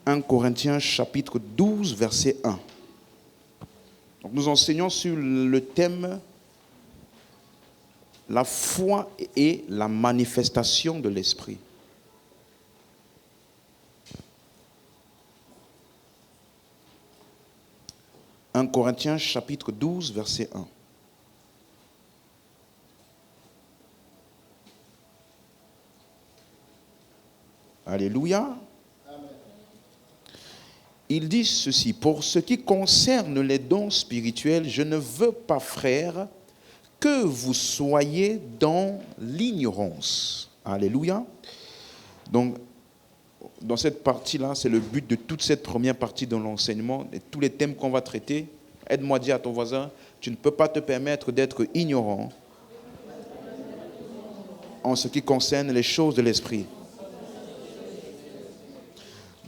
1 Corinthiens chapitre 12, verset 1. Donc nous enseignons sur le thème la foi et la manifestation de l'esprit. « 1 Corinthiens chapitre 12, verset 1. Alléluia. Il dit ceci: pour ce qui concerne les dons spirituels, je ne veux pas, frères, que vous soyez dans l'ignorance. Alléluia. Donc, dans cette partie-là, c'est le but de toute cette première partie de l'enseignement et tous les thèmes qu'on va traiter. Aide-moi à dire à ton voisin, tu ne peux pas te permettre d'être ignorant en ce qui concerne les choses de l'esprit.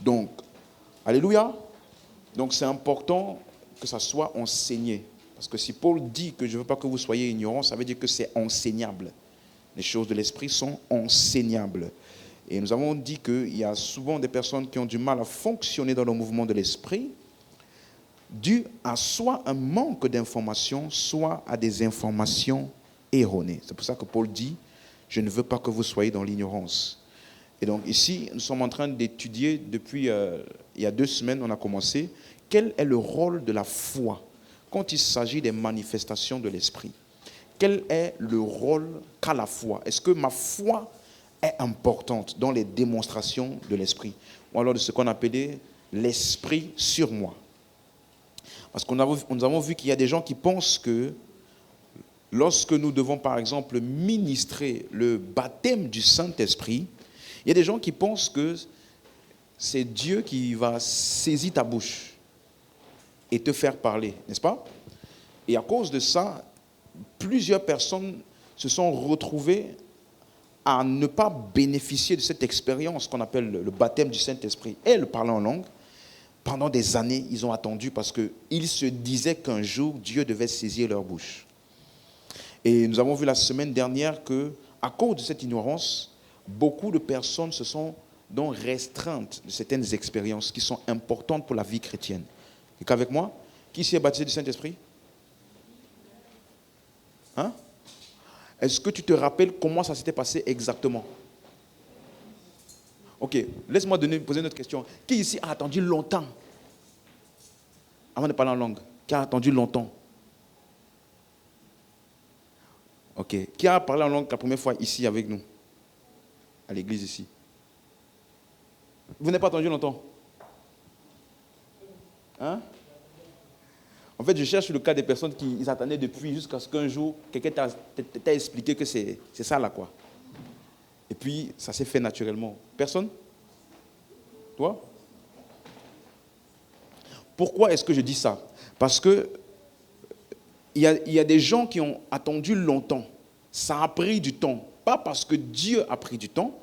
Donc, alléluia. Donc, c'est important que ça soit enseigné. Parce que si Paul dit que je ne veux pas que vous soyez ignorants, ça veut dire que c'est enseignable. Les choses de l'esprit sont enseignables. Et nous avons dit qu'il y a souvent des personnes qui ont du mal à fonctionner dans le mouvement de l'esprit, dû à soit un manque d'informations, soit à des informations erronées. C'est pour ça que Paul dit, je ne veux pas que vous soyez dans l'ignorance. Et donc ici, nous sommes en train d'étudier depuis il y a 2 semaines, on a commencé, quel est le rôle de la foi quand il s'agit des manifestations de l'esprit. Quel est le rôle qu'a la foi? Est-ce que ma foi est importante dans les démonstrations de l'esprit? Ou alors de ce qu'on appelait l'esprit sur moi? Parce que nous avons vu qu'il y a des gens qui pensent que lorsque nous devons par exemple ministrer le baptême du Saint-Esprit, il y a des gens qui pensent que c'est Dieu qui va saisir ta bouche et te faire parler, n'est-ce pas? Et à cause de ça, plusieurs personnes se sont retrouvées à ne pas bénéficier de cette expérience qu'on appelle le baptême du Saint-Esprit et le parler en langue. Pendant des années, ils ont attendu parce qu'ils se disaient qu'un jour, Dieu devait saisir leur bouche. Et nous avons vu la semaine dernière qu'à cause de cette ignorance, beaucoup de personnes se sont donc restreintes de certaines expériences qui sont importantes pour la vie chrétienne. Et qu'avec moi, qui s'est baptisé du Saint-Esprit? Hein? Est-ce que tu te rappelles comment ça s'était passé exactement? Ok, laisse-moi poser une autre question. Qui ici a attendu longtemps avant de parler en langue? Qui a attendu longtemps? Ok, qui a parlé en langue la première fois ici avec nous? À l'église ici. Vous n'avez pas attendu longtemps? Hein? En fait, je cherche le cas des personnes qui attendaient depuis jusqu'à ce qu'un jour, quelqu'un t'a expliqué que c'est ça là, quoi. Et puis, ça s'est fait naturellement. Personne? Toi? Pourquoi est-ce que je dis ça? Parce que il y a des gens qui ont attendu longtemps. Ça a pris du temps. Pas parce que Dieu a pris du temps,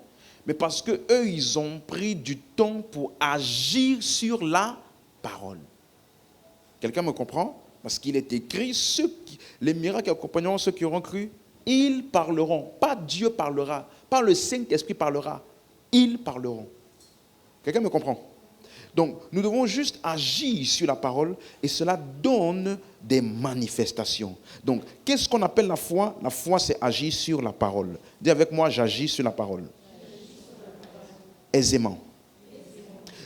mais parce qu'eux, ils ont pris du temps pour agir sur la parole. Quelqu'un me comprend? Parce qu'il est écrit, les miracles accompagneront ceux qui auront cru, ils parleront. Pas Dieu parlera, pas le Saint-Esprit parlera, ils parleront. Quelqu'un me comprend? Donc, nous devons juste agir sur la parole et cela donne des manifestations. Donc, qu'est-ce qu'on appelle la foi? La foi, c'est agir sur la parole. Dis avec moi, j'agis sur la parole. Aisément.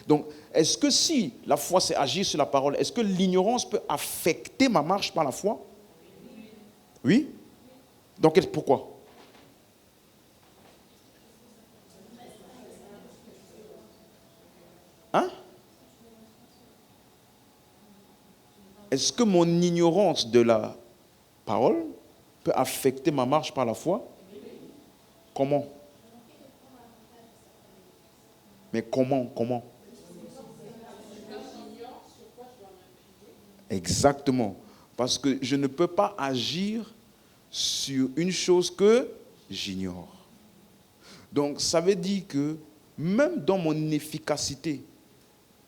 Donc, est-ce que si la foi c'est agir sur la parole, est-ce que l'ignorance peut affecter ma marche par la foi? Oui? Donc, pourquoi? Hein? Est-ce que mon ignorance de la parole peut affecter ma marche par la foi? Comment? Mais comment? Exactement. Parce que je ne peux pas agir sur une chose que j'ignore. Donc, ça veut dire que même dans mon efficacité,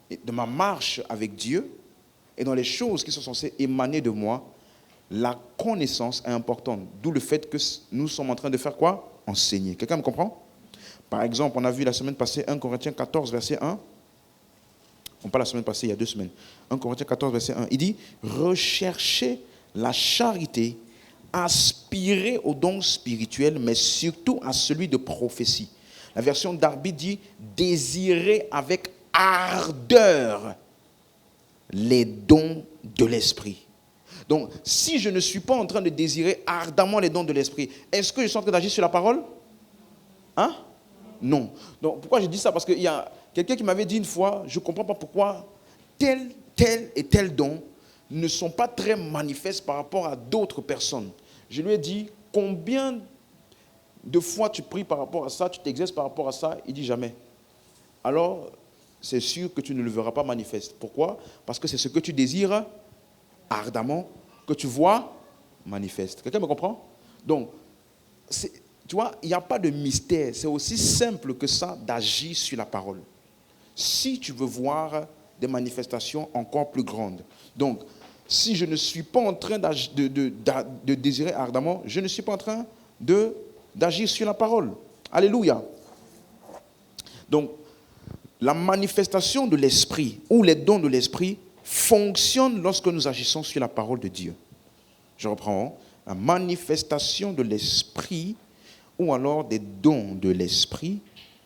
de ma marche avec Dieu, et dans les choses qui sont censées émaner de moi, la connaissance est importante. D'où le fait que nous sommes en train de faire quoi? Enseigner. Quelqu'un me comprend? Par exemple, on a vu la semaine passée 1 Corinthiens 14, verset 1. On parle la semaine passée, il y a 2 semaines. 1 Corinthiens 14, verset 1. Il dit, recherchez la charité, aspirez aux dons spirituels, mais surtout à celui de prophétie. La version Darby dit, désirez avec ardeur les dons de l'esprit. Donc, si je ne suis pas en train de désirer ardemment les dons de l'esprit, est-ce que je suis en train d'agir sur la parole? Hein? Non. Donc, pourquoi je dis ça? Parce qu'il y a quelqu'un qui m'avait dit une fois, je ne comprends pas pourquoi tel et tel don ne sont pas très manifestes par rapport à d'autres personnes. Je lui ai dit, combien de fois tu pries par rapport à ça, tu t'exerces par rapport à ça? Il dit jamais. Alors, c'est sûr que tu ne le verras pas manifeste. Pourquoi? Parce que c'est ce que tu désires ardemment que tu vois manifeste. Quelqu'un me comprend? Donc, tu vois, il n'y a pas de mystère. C'est aussi simple que ça d'agir sur la parole. Si tu veux voir des manifestations encore plus grandes. Donc, si je ne suis pas en train de désirer ardemment, je ne suis pas en train d'agir sur la parole. Alléluia. Donc, la manifestation de l'esprit ou les dons de l'esprit fonctionnent lorsque nous agissons sur la parole de Dieu. Je reprends. La manifestation de l'esprit ou alors des dons de l'esprit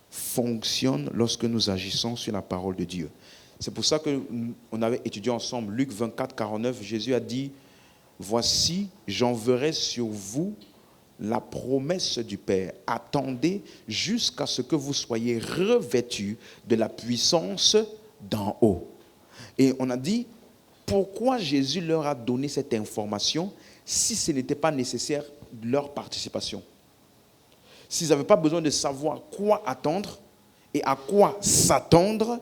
fonctionnent lorsque nous agissons sur la parole de Dieu. C'est pour ça qu'on avait étudié ensemble Luc 24, 49. Jésus a dit, voici, j'enverrai sur vous la promesse du Père. Attendez jusqu'à ce que vous soyez revêtus de la puissance d'en haut. Et on a dit, pourquoi Jésus leur a donné cette information si ce n'était pas nécessaire de leur participation? S'ils n'avaient pas besoin de savoir quoi attendre et à quoi s'attendre,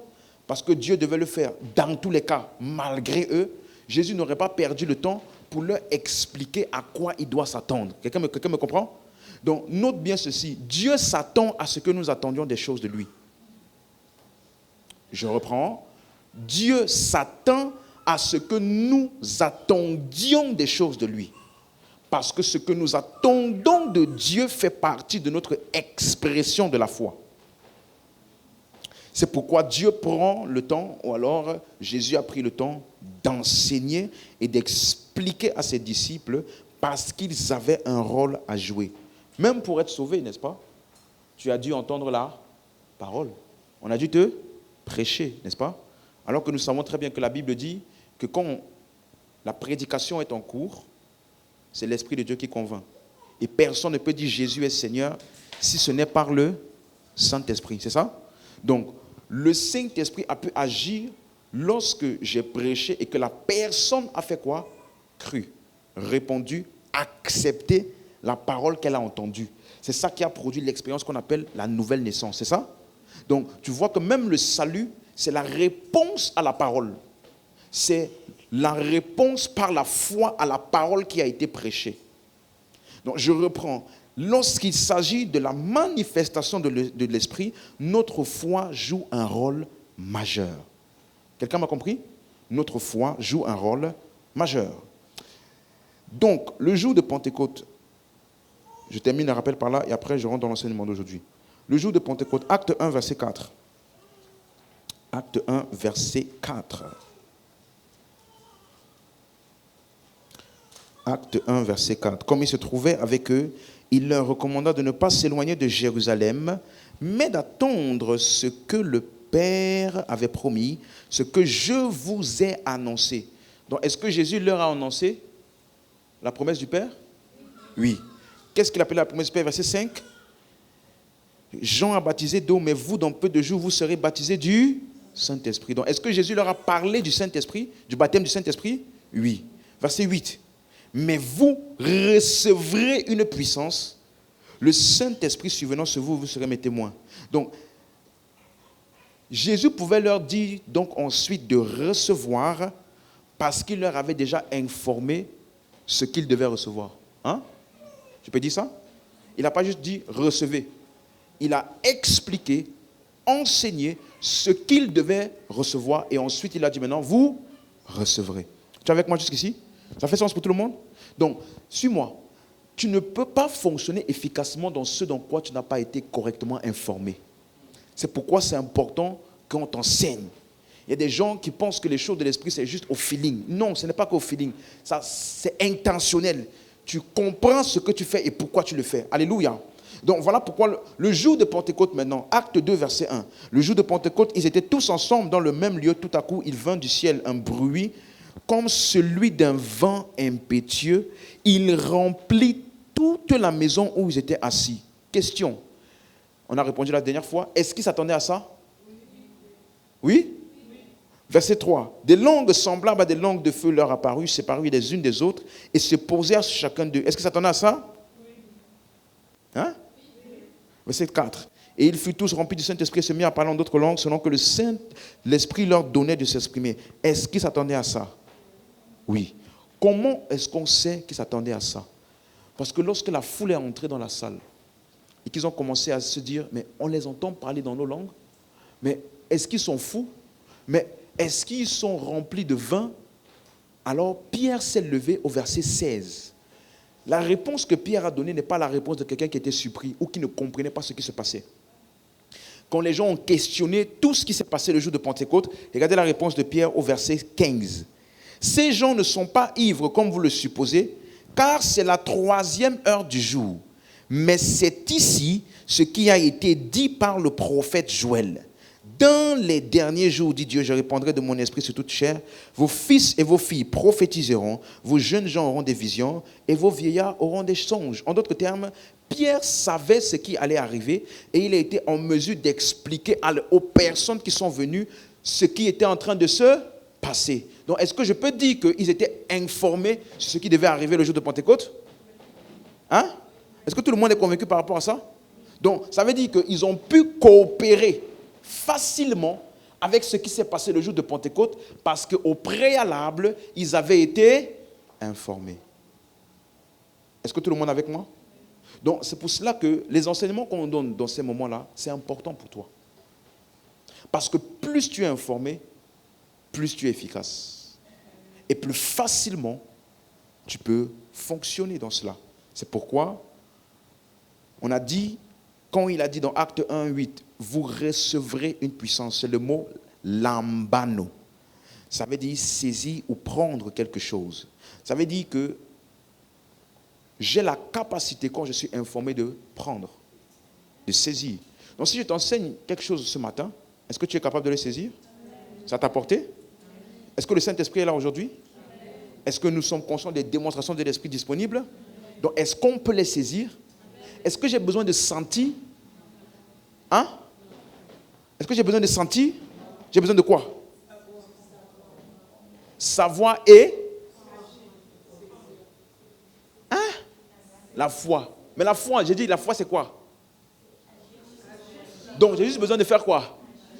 parce que Dieu devait le faire dans tous les cas, malgré eux, Jésus n'aurait pas perdu le temps pour leur expliquer à quoi il doit s'attendre. Quelqu'un me comprend? Donc, note bien ceci. Dieu s'attend à ce que nous attendions des choses de lui. Je reprends. Dieu s'attend à ce que nous attendions des choses de lui. Parce que ce que nous attendons de Dieu fait partie de notre expression de la foi. C'est pourquoi Dieu prend le temps, ou alors Jésus a pris le temps d'enseigner et d'expliquer à ses disciples parce qu'ils avaient un rôle à jouer. Même pour être sauvé, n'est-ce pas? Tu as dû entendre la parole. On a dû te prêcher, n'est-ce pas? Alors que nous savons très bien que la Bible dit que quand la prédication est en cours, c'est l'Esprit de Dieu qui convainc. Et personne ne peut dire Jésus est Seigneur si ce n'est par le Saint-Esprit. C'est ça? Donc, le Saint-Esprit a pu agir lorsque j'ai prêché et que la personne a fait quoi? Cru, répondu, accepté la parole qu'elle a entendue. C'est ça qui a produit l'expérience qu'on appelle la nouvelle naissance. C'est ça? Donc, tu vois que même le salut, c'est la réponse à la parole. C'est la réponse par la foi à la parole qui a été prêchée. Donc, je reprends. Lorsqu'il s'agit de la manifestation de l'esprit, notre foi joue un rôle majeur. Quelqu'un m'a compris? Notre foi joue un rôle majeur. Donc, le jour de Pentecôte, je termine un rappel par là et après je rentre dans l'enseignement d'aujourd'hui. Le jour de Pentecôte, acte 1, verset 4. Acte 1, verset 4. Acte 1, verset 4. Comme il se trouvait avec eux, il leur recommanda de ne pas s'éloigner de Jérusalem, mais d'attendre ce que le Père avait promis, ce que je vous ai annoncé. Donc, est-ce que Jésus leur a annoncé la promesse du Père? Oui. Qu'est-ce qu'il appelait la promesse du Père? Verset 5. Jean a baptisé d'eau, mais vous, dans peu de jours, vous serez baptisés du Saint-Esprit. Donc, est-ce que Jésus leur a parlé du Saint-Esprit, du baptême du Saint-Esprit? Oui. Verset 8. Mais vous recevrez une puissance, le Saint-Esprit survenant sur vous, vous serez mes témoins. Donc, Jésus pouvait leur dire donc ensuite de recevoir parce qu'il leur avait déjà informé ce qu'ils devaient recevoir. Hein? Je peux dire ça? Il n'a pas juste dit recevez. Il a expliqué, enseigné ce qu'ils devaient recevoir et ensuite il a dit maintenant vous recevrez. Tu es avec moi jusqu'ici? Ça fait sens pour tout le monde? Donc, suis-moi. Tu ne peux pas fonctionner efficacement dans ce dans quoi tu n'as pas été correctement informé. C'est pourquoi c'est important qu'on t'enseigne. y a des gens qui pensent que les choses de l'esprit, c'est juste au feeling. Non, ce n'est pas qu'au feeling. Ça, c'est intentionnel. Tu comprends ce que tu fais et pourquoi tu le fais. Alléluia. Donc voilà pourquoi le jour de Pentecôte maintenant, acte 2, verset 1. Le jour de Pentecôte, ils étaient tous ensemble dans le même lieu. Tout à coup, il vint du ciel un bruit comme celui d'un vent impétueux. Il remplit toute la maison où ils étaient assis. Question. On a répondu la dernière fois. Est-ce qu'ils s'attendaient à ça? Oui? Verset 3. Des langues semblables à des langues de feu leur apparurent, séparées les unes des autres, et se posèrent sur chacun d'eux. Est-ce qu'ils s'attendaient à ça? Hein? Verset 4. Et ils furent tous remplis du Saint-Esprit et se mirent à parler en d'autres langues selon que l'Esprit leur donnait de s'exprimer. Est-ce qu'ils s'attendaient à ça? Oui. Comment est-ce qu'on sait qu'ils s'attendaient à ça? Parce que lorsque la foule est entrée dans la salle et qu'ils ont commencé à se dire, mais on les entend parler dans nos langues, mais est-ce qu'ils sont fous? Mais est-ce qu'ils sont remplis de vin? Alors Pierre s'est levé au verset 16. La réponse que Pierre a donnée n'est pas la réponse de quelqu'un qui était surpris ou qui ne comprenait pas ce qui se passait. Quand les gens ont questionné tout ce qui s'est passé le jour de Pentecôte, regardez la réponse de Pierre au verset 15. Ces gens ne sont pas ivres comme vous le supposez, car c'est la 3e heure du jour. Mais c'est ici ce qui a été dit par le prophète Joël. Dans les derniers jours, dit Dieu, je répandrai de mon esprit sur toute chair. Vos fils et vos filles prophétiseront, vos jeunes gens auront des visions et vos vieillards auront des songes. En d'autres termes, Pierre savait ce qui allait arriver et il a été en mesure d'expliquer aux personnes qui sont venues ce qui était en train de se passer. Donc, est-ce que je peux dire qu'ils étaient informés sur ce qui devait arriver le jour de Pentecôte? Hein? Est-ce que tout le monde est convaincu par rapport à ça? Donc, ça veut dire qu'ils ont pu coopérer facilement avec ce qui s'est passé le jour de Pentecôte parce qu'au préalable, ils avaient été informés. Est-ce que tout le monde est avec moi? Donc, c'est pour cela que les enseignements qu'on donne dans ces moments-là, c'est important pour toi. Parce que plus tu es informé, plus tu es efficace. Et plus facilement, tu peux fonctionner dans cela. C'est pourquoi on a dit, quand il a dit dans Acte 1, 8, vous recevrez une puissance, c'est le mot lambano. Ça veut dire saisir ou prendre quelque chose. Ça veut dire que j'ai la capacité, quand je suis informé, de prendre, de saisir. Donc si je t'enseigne quelque chose ce matin, est-ce que tu es capable de le saisir? Ça t'a porté? Est-ce que le Saint-Esprit est là aujourd'hui? Est-ce que nous sommes conscients des démonstrations de l'Esprit disponibles? Donc est-ce qu'on peut les saisir? Est-ce que j'ai besoin de sentir? Hein? Est-ce que j'ai besoin de sentir? J'ai besoin de quoi? Savoir et? Hein? La foi. Mais la foi, j'ai dit, la foi c'est quoi? Donc j'ai juste besoin de faire quoi?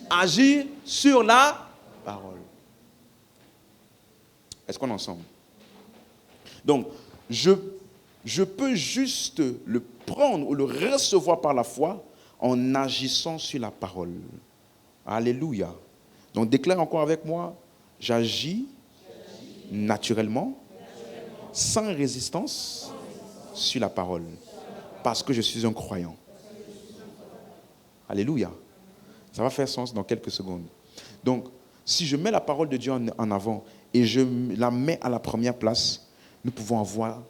Agir sur la parole. Est-ce qu'on est ensemble? Donc, je peux juste le prendre ou le recevoir par la foi en agissant sur la parole. Alléluia. Donc, déclare encore avec moi, j'agis naturellement, sans résistance, sur la parole, parce que je suis un croyant. Alléluia. Ça va faire sens dans quelques secondes. Donc, si je mets la parole de Dieu en avant et je la mets à la première place, nous pouvons avoir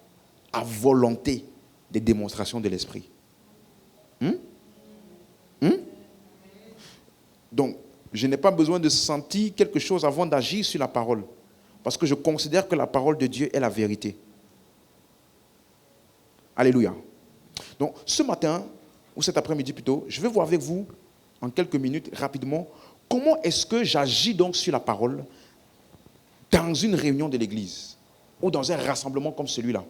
à volonté des démonstrations de l'esprit. Donc, je n'ai pas besoin de sentir quelque chose avant d'agir sur la parole. Parce que je considère que la parole de Dieu est la vérité. Alléluia. Donc, ce matin, ou cet après-midi plutôt, je vais voir avec vous, en quelques minutes, rapidement, comment est-ce que j'agis donc sur la parole dans une réunion de l'église ou dans un rassemblement comme celui-là,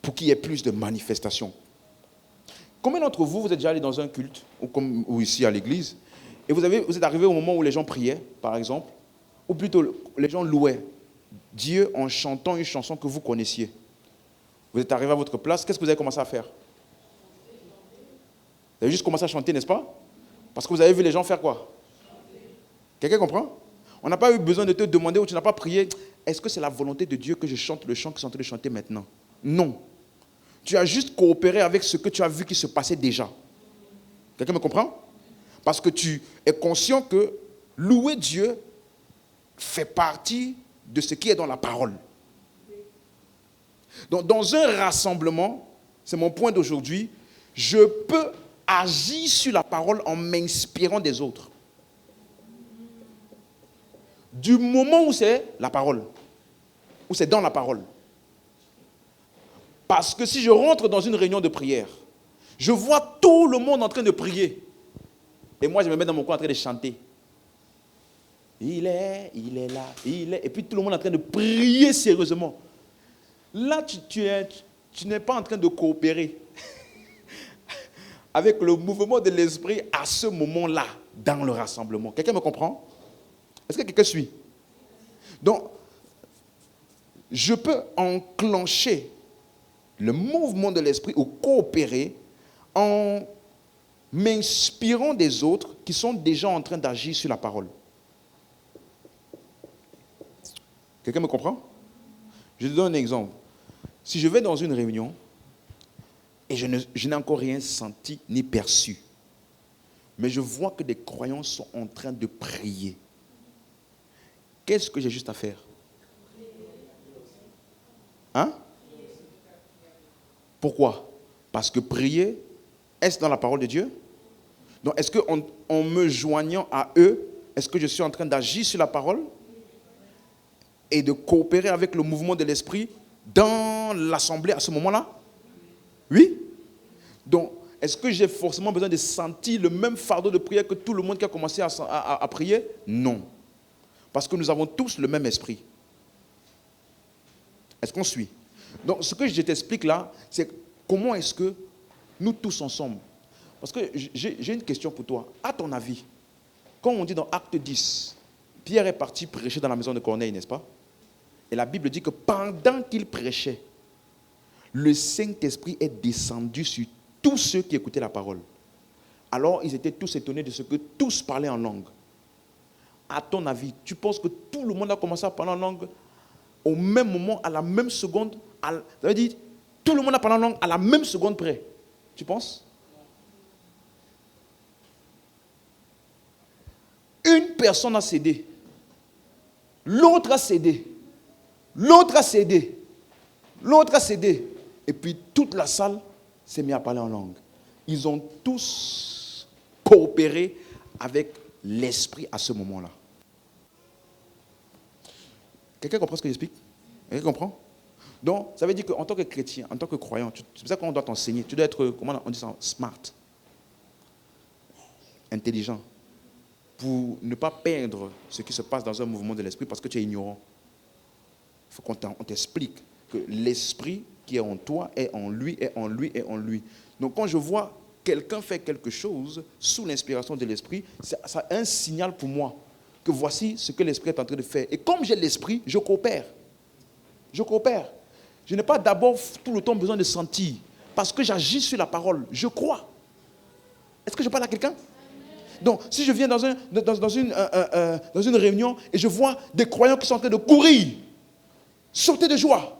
pour qu'il y ait plus de manifestations. Combien d'entre vous, vous êtes déjà allé dans un culte, ou ici à l'église, et vous êtes arrivé au moment où les gens priaient, par exemple, ou plutôt les gens louaient Dieu en chantant une chanson que vous connaissiez. Vous êtes arrivé à votre place, qu'est-ce que vous avez commencé à faire? Vous avez juste commencé à chanter, n'est-ce pas? Parce que vous avez vu les gens faire quoi? Quelqu'un comprend? On n'a pas eu besoin de te demander ou tu n'as pas prié. Est-ce que c'est la volonté de Dieu que je chante le chant que je suis en train de chanter maintenant? Non. Tu as juste coopéré avec ce que tu as vu qui se passait déjà. Quelqu'un me comprend? Parce que tu es conscient que louer Dieu fait partie de ce qui est dans la parole. Donc, dans un rassemblement, c'est mon point d'aujourd'hui, je peux agir sur la parole en m'inspirant des autres. Du moment où c'est la parole, où c'est dans la parole. Parce que si je rentre dans une réunion de prière, je vois tout le monde en train de prier. Et moi, je me mets dans mon coin en train de chanter. Il est là, il est. Et puis tout le monde est en train de prier sérieusement. Là, tu n'es pas en train de coopérer avec le mouvement de l'esprit à ce moment-là, dans le rassemblement. Quelqu'un me comprend? Est-ce que quelqu'un suit? Donc, je peux enclencher le mouvement de l'esprit ou coopérer en m'inspirant des autres qui sont déjà en train d'agir sur la parole. Quelqu'un me comprend? Je te donne un exemple. Si je vais dans une réunion et je n'ai encore rien senti ni perçu, mais je vois que des croyants sont en train de prier, qu'est-ce que j'ai juste à faire? Hein? Pourquoi? Parce que prier, est-ce dans la parole de Dieu? Donc, est-ce qu'en me joignant à eux, est-ce que je suis en train d'agir sur la parole et de coopérer avec le mouvement de l'esprit dans l'assemblée à ce moment-là? Oui? Donc, est-ce que j'ai forcément besoin de sentir le même fardeau de prière que tout le monde qui a commencé à prier? Non. Parce que nous avons tous le même esprit. Est-ce qu'on suit? Donc, ce que je t'explique là, c'est comment est-ce que nous tous ensemble. Parce que j'ai une question pour toi. À ton avis, quand on dit dans Acte 10, Pierre est parti prêcher dans la maison de Corneille, n'est-ce pas? Et la Bible dit que pendant qu'il prêchait, le Saint-Esprit est descendu sur tous ceux qui écoutaient la parole. Alors, ils étaient tous étonnés de ce que tous parlaient en langue. À ton avis, tu penses que tout le monde a commencé à parler en langue au même moment, à la même seconde? Ça veut dire, tout le monde a parlé en langue à la même seconde près. Tu penses? Une personne a cédé. L'autre a cédé. L'autre a cédé. L'autre a cédé. Et puis toute la salle s'est mise à parler en langue. Ils ont tous coopéré avec l'esprit à ce moment-là. Quelqu'un comprend ce que j'explique? Quelqu'un comprend? Donc, ça veut dire qu'en tant que chrétien, en tant que croyant, c'est pour ça qu'on doit t'enseigner. Tu dois être, comment on dit ça, smart, intelligent, pour ne pas perdre ce qui se passe dans un mouvement de l'esprit parce que tu es ignorant. Il faut qu'on t'explique que l'esprit qui est en toi est en lui, est en lui, est en lui. Donc, quand je vois quelqu'un faire quelque chose sous l'inspiration de l'esprit, ça a un signal pour moi que voici ce que l'esprit est en train de faire. Et comme j'ai l'esprit, je coopère. Je coopère. Je n'ai pas d'abord tout le temps besoin de sentir. Parce que j'agis sur la parole. Je crois. Est-ce que je parle à quelqu'un? Donc, si je viens dans une réunion et je vois des croyants qui sont en train de courir, sauter de joie,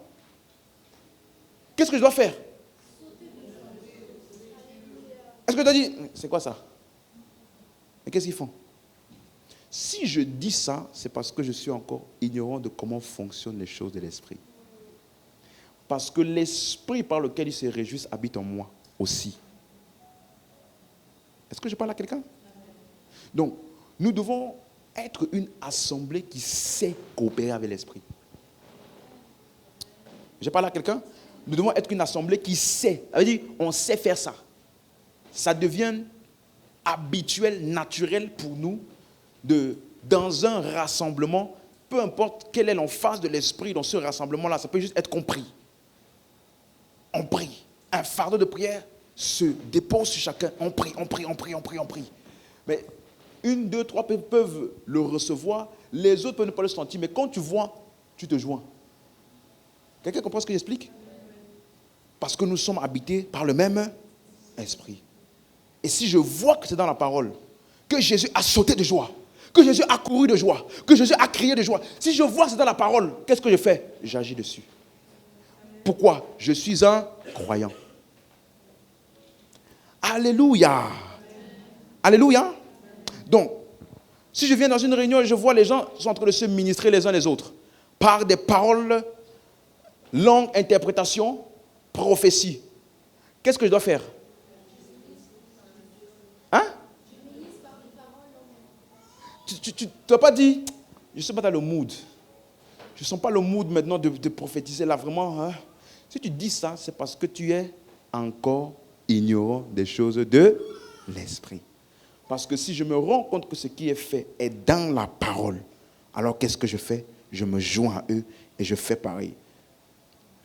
qu'est-ce que je dois faire? Est-ce que tu as dit, c'est quoi ça? Mais qu'est-ce qu'ils font? Si je dis ça, c'est parce que je suis encore ignorant de comment fonctionnent les choses de l'esprit. Parce que l'esprit par lequel ils se réjouissent habite en moi aussi. Est-ce que je parle à quelqu'un? Donc, nous devons être une assemblée qui sait coopérer avec l'esprit. Je parle à quelqu'un? Nous devons être une assemblée qui sait. Ça veut dire, on sait faire ça. Ça devient habituel, naturel pour nous dans un rassemblement, peu importe quelle est l'emphase de l'esprit dans ce rassemblement-là, ça peut juste être compris. On prie. Un fardeau de prière se dépose sur chacun. On prie, on prie, on prie, on prie, on prie. Mais 1, 2, 3 peuvent le recevoir, les autres peuvent ne pas le sentir, mais quand tu vois, tu te joins. Quelqu'un comprend ce que j'explique? Parce que nous sommes habités par le même esprit. Et si je vois que c'est dans la parole, que Jésus a sauté de joie, que Jésus a couru de joie, que Jésus a crié de joie, si je vois que c'est dans la parole, qu'est-ce que je fais? J'agis dessus. Pourquoi? Je suis un croyant. Alléluia. Alléluia. Donc, Si je viens dans une réunion et je vois les gens sont en train de se ministrer les uns les autres, par des paroles, langue, interprétation, prophétie, qu'est-ce que je dois faire? Hein? Tu ne dois pas dire, je ne suis pas dans le mood. Je ne sens pas le mood maintenant de prophétiser là, vraiment. Hein? Si tu dis ça, c'est parce que tu es encore ignorant des choses de l'esprit. Parce que si je me rends compte que ce qui est fait est dans la parole, alors qu'est-ce que je fais? Je me joins à eux et je fais pareil.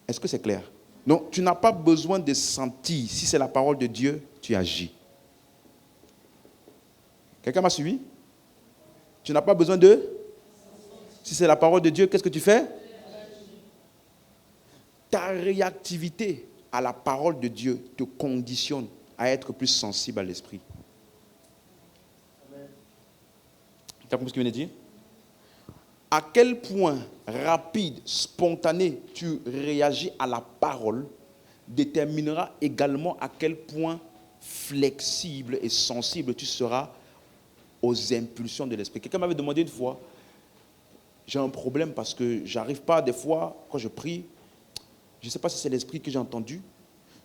Est-ce que c'est clair? Donc, tu n'as pas besoin de sentir. Si c'est la parole de Dieu, tu agis. Quelqu'un m'a suivi? Tu n'as pas besoin de... Si c'est la parole de Dieu, qu'est-ce que tu fais? Ta réactivité à la parole de Dieu te conditionne à être plus sensible à l'esprit. Tu as compris ce qu'il vient de dire? À quel point rapide, spontané, tu réagis à la parole déterminera également à quel point flexible et sensible tu seras aux impulsions de l'esprit. Quelqu'un m'avait demandé une fois, j'ai un problème parce que j'arrive pas, des fois, quand je prie, je ne sais pas si c'est l'esprit que j'ai entendu,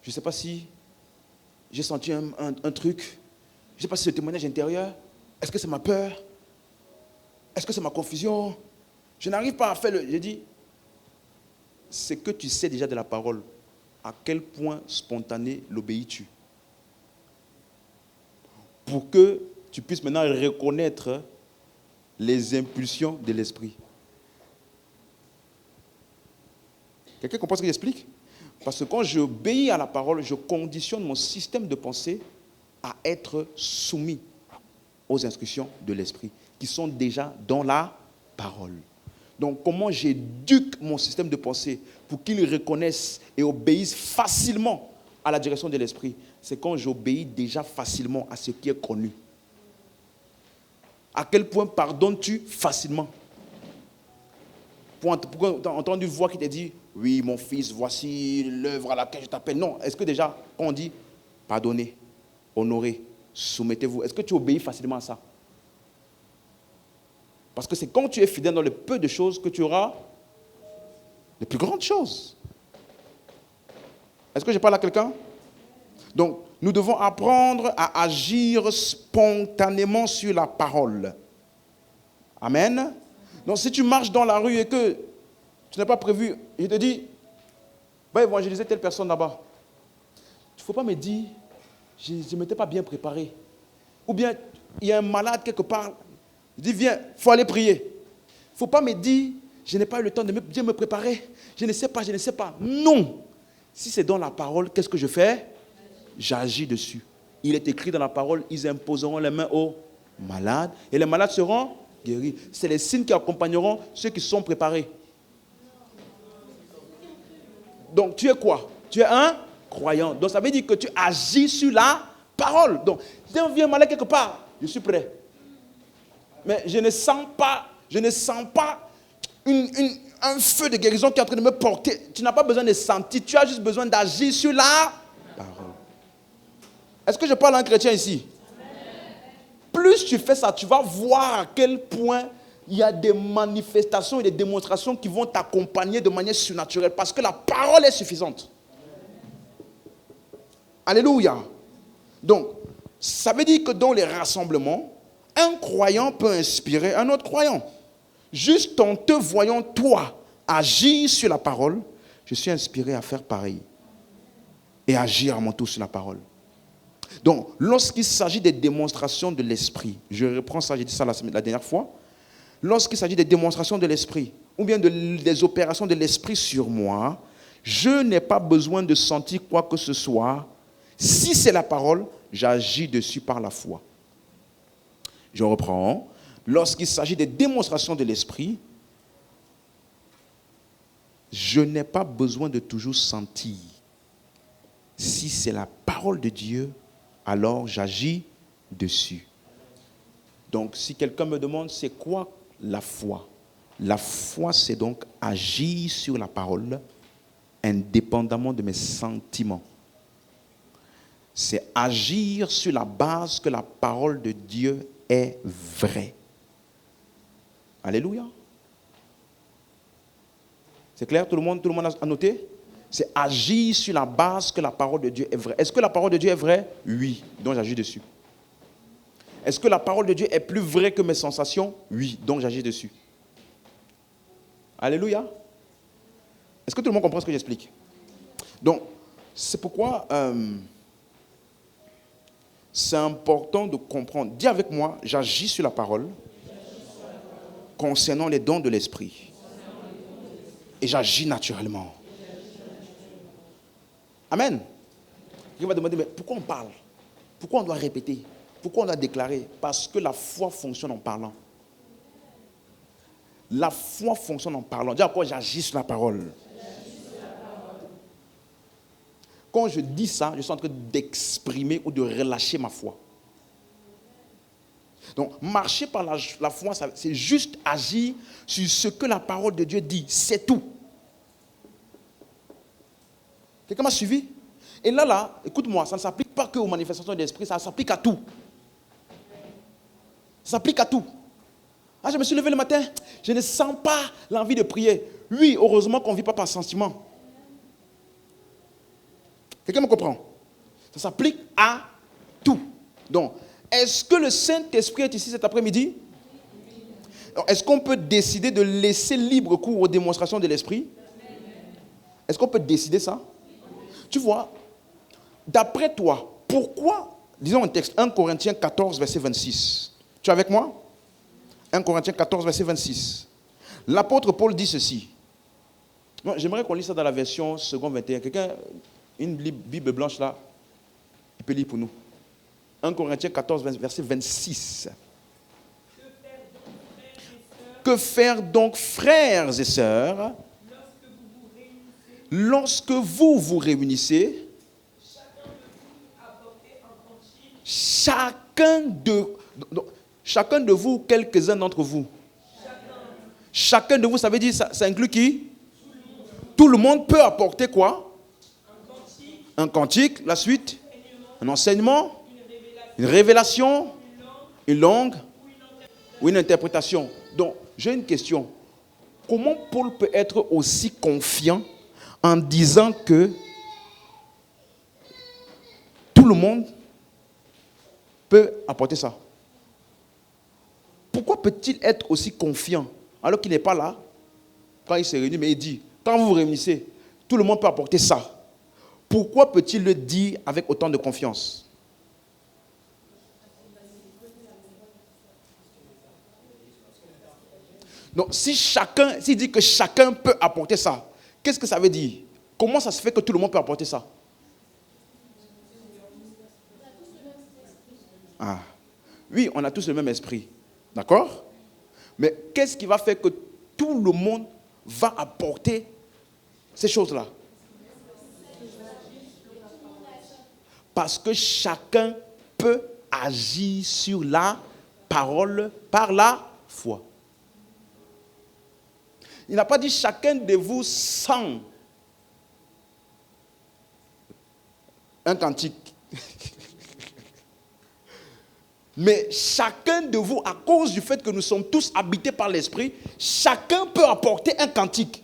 je ne sais pas si j'ai senti un truc, je ne sais pas si c'est le témoignage intérieur, est-ce que c'est ma peur, est-ce que c'est ma confusion? Je n'arrive pas à faire le... J'ai dit, c'est que tu sais déjà de la parole, à quel point spontané l'obéis-tu? Pour que tu puisses maintenant reconnaître les impulsions de l'esprit. Quelqu'un comprend ce que j'explique? Parce que quand j'obéis à la parole, je conditionne mon système de pensée à être soumis aux instructions de l'esprit, qui sont déjà dans la parole. Donc, comment j'éduque mon système de pensée pour qu'il reconnaisse et obéisse facilement à la direction de l'esprit? C'est quand j'obéis déjà facilement à ce qui est connu. À quel point pardonnes-tu facilement? Pour entendre une voix qui te dit, oui, mon fils, voici l'œuvre à laquelle je t'appelle. Non, est-ce que déjà, quand on dit, pardonnez, honorez, soumettez-vous, est-ce que tu obéis facilement à ça? Parce que c'est quand tu es fidèle dans le peu de choses que tu auras les plus grandes choses. Est-ce que je parle à quelqu'un? Donc, nous devons apprendre à agir spontanément sur la parole. Amen. Donc, si tu marches dans la rue et que tu n'as pas prévu, je te dis, va évangéliser telle personne là-bas. Il ne faut pas me dire, je ne m'étais pas bien préparé. Ou bien, il y a un malade quelque part. Je dis, viens, il faut aller prier. Il ne faut pas me dire, je n'ai pas eu le temps de bien me préparer. Je ne sais pas, je ne sais pas. Non. Si c'est dans la parole, qu'est-ce que je fais? J'agis dessus. Il est écrit dans la parole, ils imposeront les mains aux malades et les malades seront guéris. C'est les signes qui accompagneront ceux qui sont préparés. Donc, tu es quoi? Tu es un croyant. Donc, ça veut dire que tu agis sur la parole. Donc, si on vient malade quelque part, je suis prêt. Mais je ne sens pas un feu de guérison qui est en train de me porter. Tu n'as pas besoin de sentir, tu as juste besoin d'agir sur la parole. Est-ce que je parle à un chrétien ici? Plus tu fais ça, tu vas voir à quel point il y a des manifestations et des démonstrations qui vont t'accompagner de manière surnaturelle parce que la parole est suffisante. Alléluia. Donc, ça veut dire que dans les rassemblements, un croyant peut inspirer un autre croyant. Juste en te voyant, toi, agir sur la parole, je suis inspiré à faire pareil. Et agir à mon tour sur la parole. Donc, lorsqu'il s'agit des démonstrations de l'esprit, je reprends ça, j'ai dit ça la dernière fois. Lorsqu'il s'agit des démonstrations de l'esprit, ou bien des opérations de l'esprit sur moi, je n'ai pas besoin de sentir quoi que ce soit. Si c'est la parole, j'agis dessus par la foi. Je reprends. Lorsqu'il s'agit des démonstrations de l'esprit, je n'ai pas besoin de toujours sentir. Si c'est la parole de Dieu, alors j'agis dessus. Donc, si quelqu'un me demande, c'est quoi la foi? La foi, c'est donc agir sur la parole indépendamment de mes sentiments. C'est agir sur la base que la parole de Dieu est vraie. Alléluia. C'est clair, tout le monde a noté? C'est agir sur la base que la parole de Dieu est vraie. Est-ce que la parole de Dieu est vraie? Oui, donc j'agis dessus. Est-ce que la parole de Dieu est plus vraie que mes sensations? Oui, donc j'agis dessus. Alléluia. Est-ce que tout le monde comprend ce que j'explique? Donc, c'est pourquoi c'est important de comprendre. Dis avec moi, j'agis sur la parole concernant les dons de l'esprit. Et j'agis naturellement. Amen. Il va demander, mais pourquoi on parle? Pourquoi on doit répéter? Pourquoi on doit déclarer? Parce que la foi fonctionne en parlant. La foi fonctionne en parlant. Dis à quoi j'agis sur la parole. Quand je dis ça, je suis en train d'exprimer ou de relâcher ma foi. Donc, marcher par la foi, c'est juste agir sur ce que la parole de Dieu dit. C'est tout. Quelqu'un m'a suivi? Et là, écoute-moi, ça ne s'applique pas que aux manifestations de l'esprit, ça s'applique à tout. Ça s'applique à tout. Ah, je me suis levé le matin, je ne sens pas l'envie de prier. Oui, heureusement qu'on ne vit pas par sentiment. Quelqu'un me comprend? Ça s'applique à tout. Donc, est-ce que le Saint-Esprit est ici cet après-midi? Est-ce qu'on peut décider de laisser libre cours aux démonstrations de l'Esprit? Est-ce qu'on peut décider ça? Tu vois, d'après toi, pourquoi, disons un texte, 1 Corinthiens 14, verset 26. Tu es avec moi? 1 Corinthiens 14, verset 26. L'apôtre Paul dit ceci. J'aimerais qu'on lise ça dans la version seconde 21. Quelqu'un, une Bible blanche là, il peut lire pour nous. 1 Corinthiens 14, verset 26. Que faire donc, frères et sœurs, lorsque vous vous réunissez, chacun de vous, quelques-uns d'entre vous. Chacun de vous, ça veut dire, ça inclut qui? Tout le monde peut apporter quoi? Un cantique, la suite, un enseignement, une révélation, une langue ou une interprétation. Donc, j'ai une question. Comment Paul peut être aussi confiant en disant que tout le monde peut apporter ça? Pourquoi peut-il être aussi confiant alors qu'il n'est pas là quand il se réunit, mais il dit, quand vous vous réunissez, tout le monde peut apporter ça. Pourquoi peut-il le dire avec autant de confiance? Donc, s'il dit que chacun peut apporter ça, qu'est-ce que ça veut dire? Comment ça se fait que tout le monde peut apporter ça? Ah. Oui, on a tous le même esprit. D'accord? Mais qu'est-ce qui va faire que tout le monde va apporter ces choses-là? Parce que chacun peut agir sur la parole par la foi. Il n'a pas dit chacun de vous sent un cantique. Mais chacun de vous, à cause du fait que nous sommes tous habités par l'Esprit, chacun peut apporter un cantique.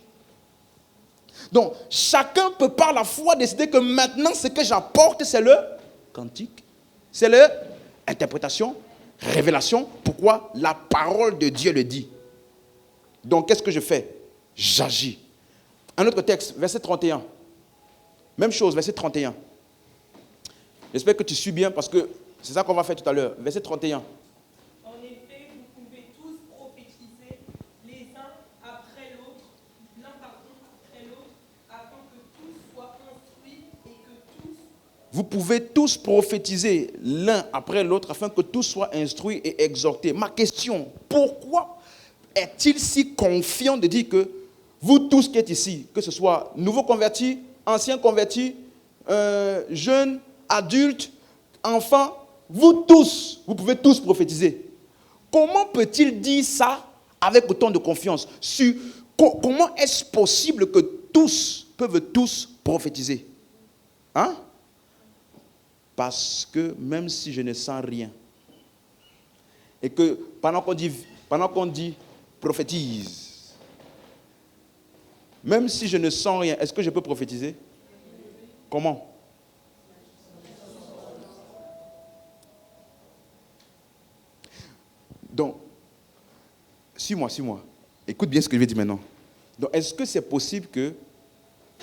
Donc, chacun peut par la foi décider que maintenant, ce que j'apporte, c'est le cantique. C'est l'interprétation, révélation. Pourquoi? La parole de Dieu le dit. Donc, qu'est-ce que je fais? J'agis. Un autre texte, verset 31. Même chose, verset 31. J'espère que tu suis bien parce que c'est ça qu'on va faire tout à l'heure. Verset 31. En effet, vous pouvez tous prophétiser les uns après l'autre, l'un après l'autre, afin que tous soient instruits et que tous... Vous pouvez tous prophétiser l'un après l'autre afin que tous soient instruits et exhortés. Ma question, pourquoi est-il si confiant de dire que vous tous qui êtes ici, que ce soit nouveaux convertis, anciens convertis, jeunes, adultes, enfants, vous tous, vous pouvez tous prophétiser. Comment peut-il dire ça avec autant de confiance? Comment est-ce possible que tous peuvent tous prophétiser? Hein? Parce que même si je ne sens rien, et que pendant qu'on dit prophétise. Même si je ne sens rien, est-ce que je peux prophétiser? Comment? Donc, suis-moi. Écoute bien ce que je vais dire maintenant. Donc, est-ce que c'est possible que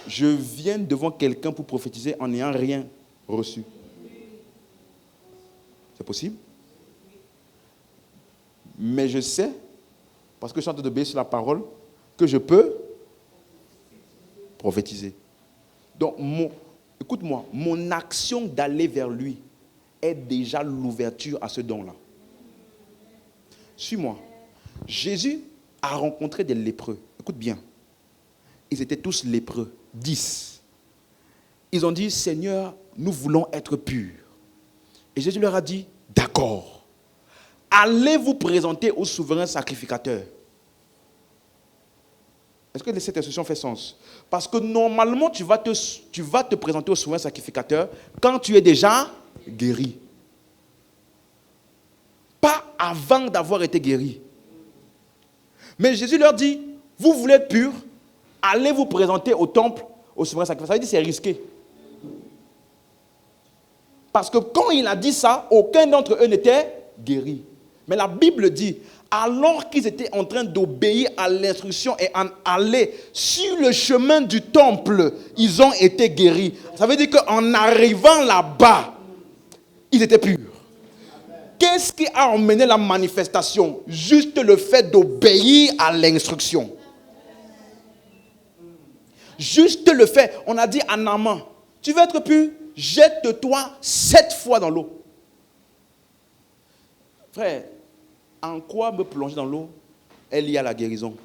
je vienne devant quelqu'un pour prophétiser en n'ayant rien reçu? C'est possible? Mais je sais, parce que je suis en train de d'obéir sur la parole, que je peux prophétiser. Donc, écoute-moi, mon action d'aller vers lui est déjà l'ouverture à ce don-là. Suis-moi. Jésus a rencontré des lépreux. Écoute bien. Ils étaient tous lépreux. 10. Ils ont dit, Seigneur, nous voulons être purs. Et Jésus leur a dit, d'accord. Allez vous présenter au souverain sacrificateur. Est-ce que cette instruction fait sens? Parce que normalement, tu vas te présenter au souverain sacrificateur quand tu es déjà guéri. Pas avant d'avoir été guéri. Mais Jésus leur dit, vous voulez être pur, allez vous présenter au temple, au souverain sacrificateur. Ça veut dire que c'est risqué. Parce que quand il a dit ça, aucun d'entre eux n'était guéri. Mais la Bible dit, alors qu'ils étaient en train d'obéir à l'instruction et en aller sur le chemin du temple, ils ont été guéris. Ça veut dire qu'en arrivant là-bas, ils étaient purs. Qu'est-ce qui a emmené la manifestation? Juste le fait d'obéir à l'instruction. Juste le fait, on a dit à Naaman, tu veux être pur? Jette-toi 7 fois dans l'eau. Frère, en quoi me plonger dans l'eau est lié à la guérison?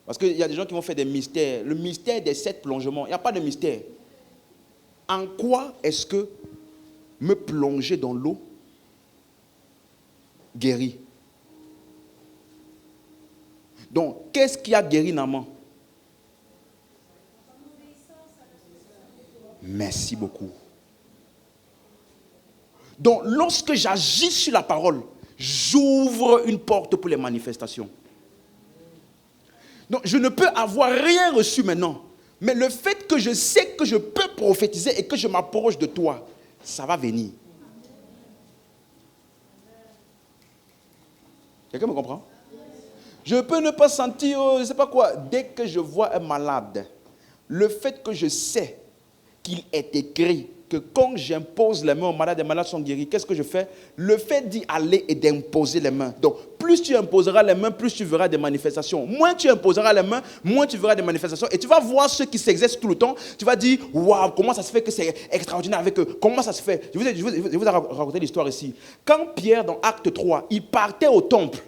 Parce qu'il y a des gens qui vont faire des mystères. Le mystère des 7 plongements, il n'y a pas de mystère. En quoi est-ce que me plonger dans l'eau guérit? Donc, qu'est-ce qui a guéri Naaman? Merci beaucoup. Donc, lorsque j'agis sur la parole, j'ouvre une porte pour les manifestations. Donc, je ne peux avoir rien reçu maintenant. Mais le fait que je sais que je peux prophétiser et que je m'approche de toi, ça va venir. Quelqu'un me comprend? Je peux ne pas sentir, je ne sais pas quoi. Dès que je vois un malade, le fait que je sais qu'il est écrit que quand j'impose les mains aux malades, les malades sont guéris. Qu'est-ce que je fais? Le fait d'y aller et d'imposer les mains. Donc, plus tu imposeras les mains, plus tu verras des manifestations. Moins tu imposeras les mains, moins tu verras des manifestations. Et tu vas voir ceux qui s'exercent tout le temps. Tu vas dire, waouh, comment ça se fait que c'est extraordinaire avec eux? Comment ça se fait? Je vous ai raconté l'histoire ici. Quand Pierre, dans Acte 3, il partait au temple,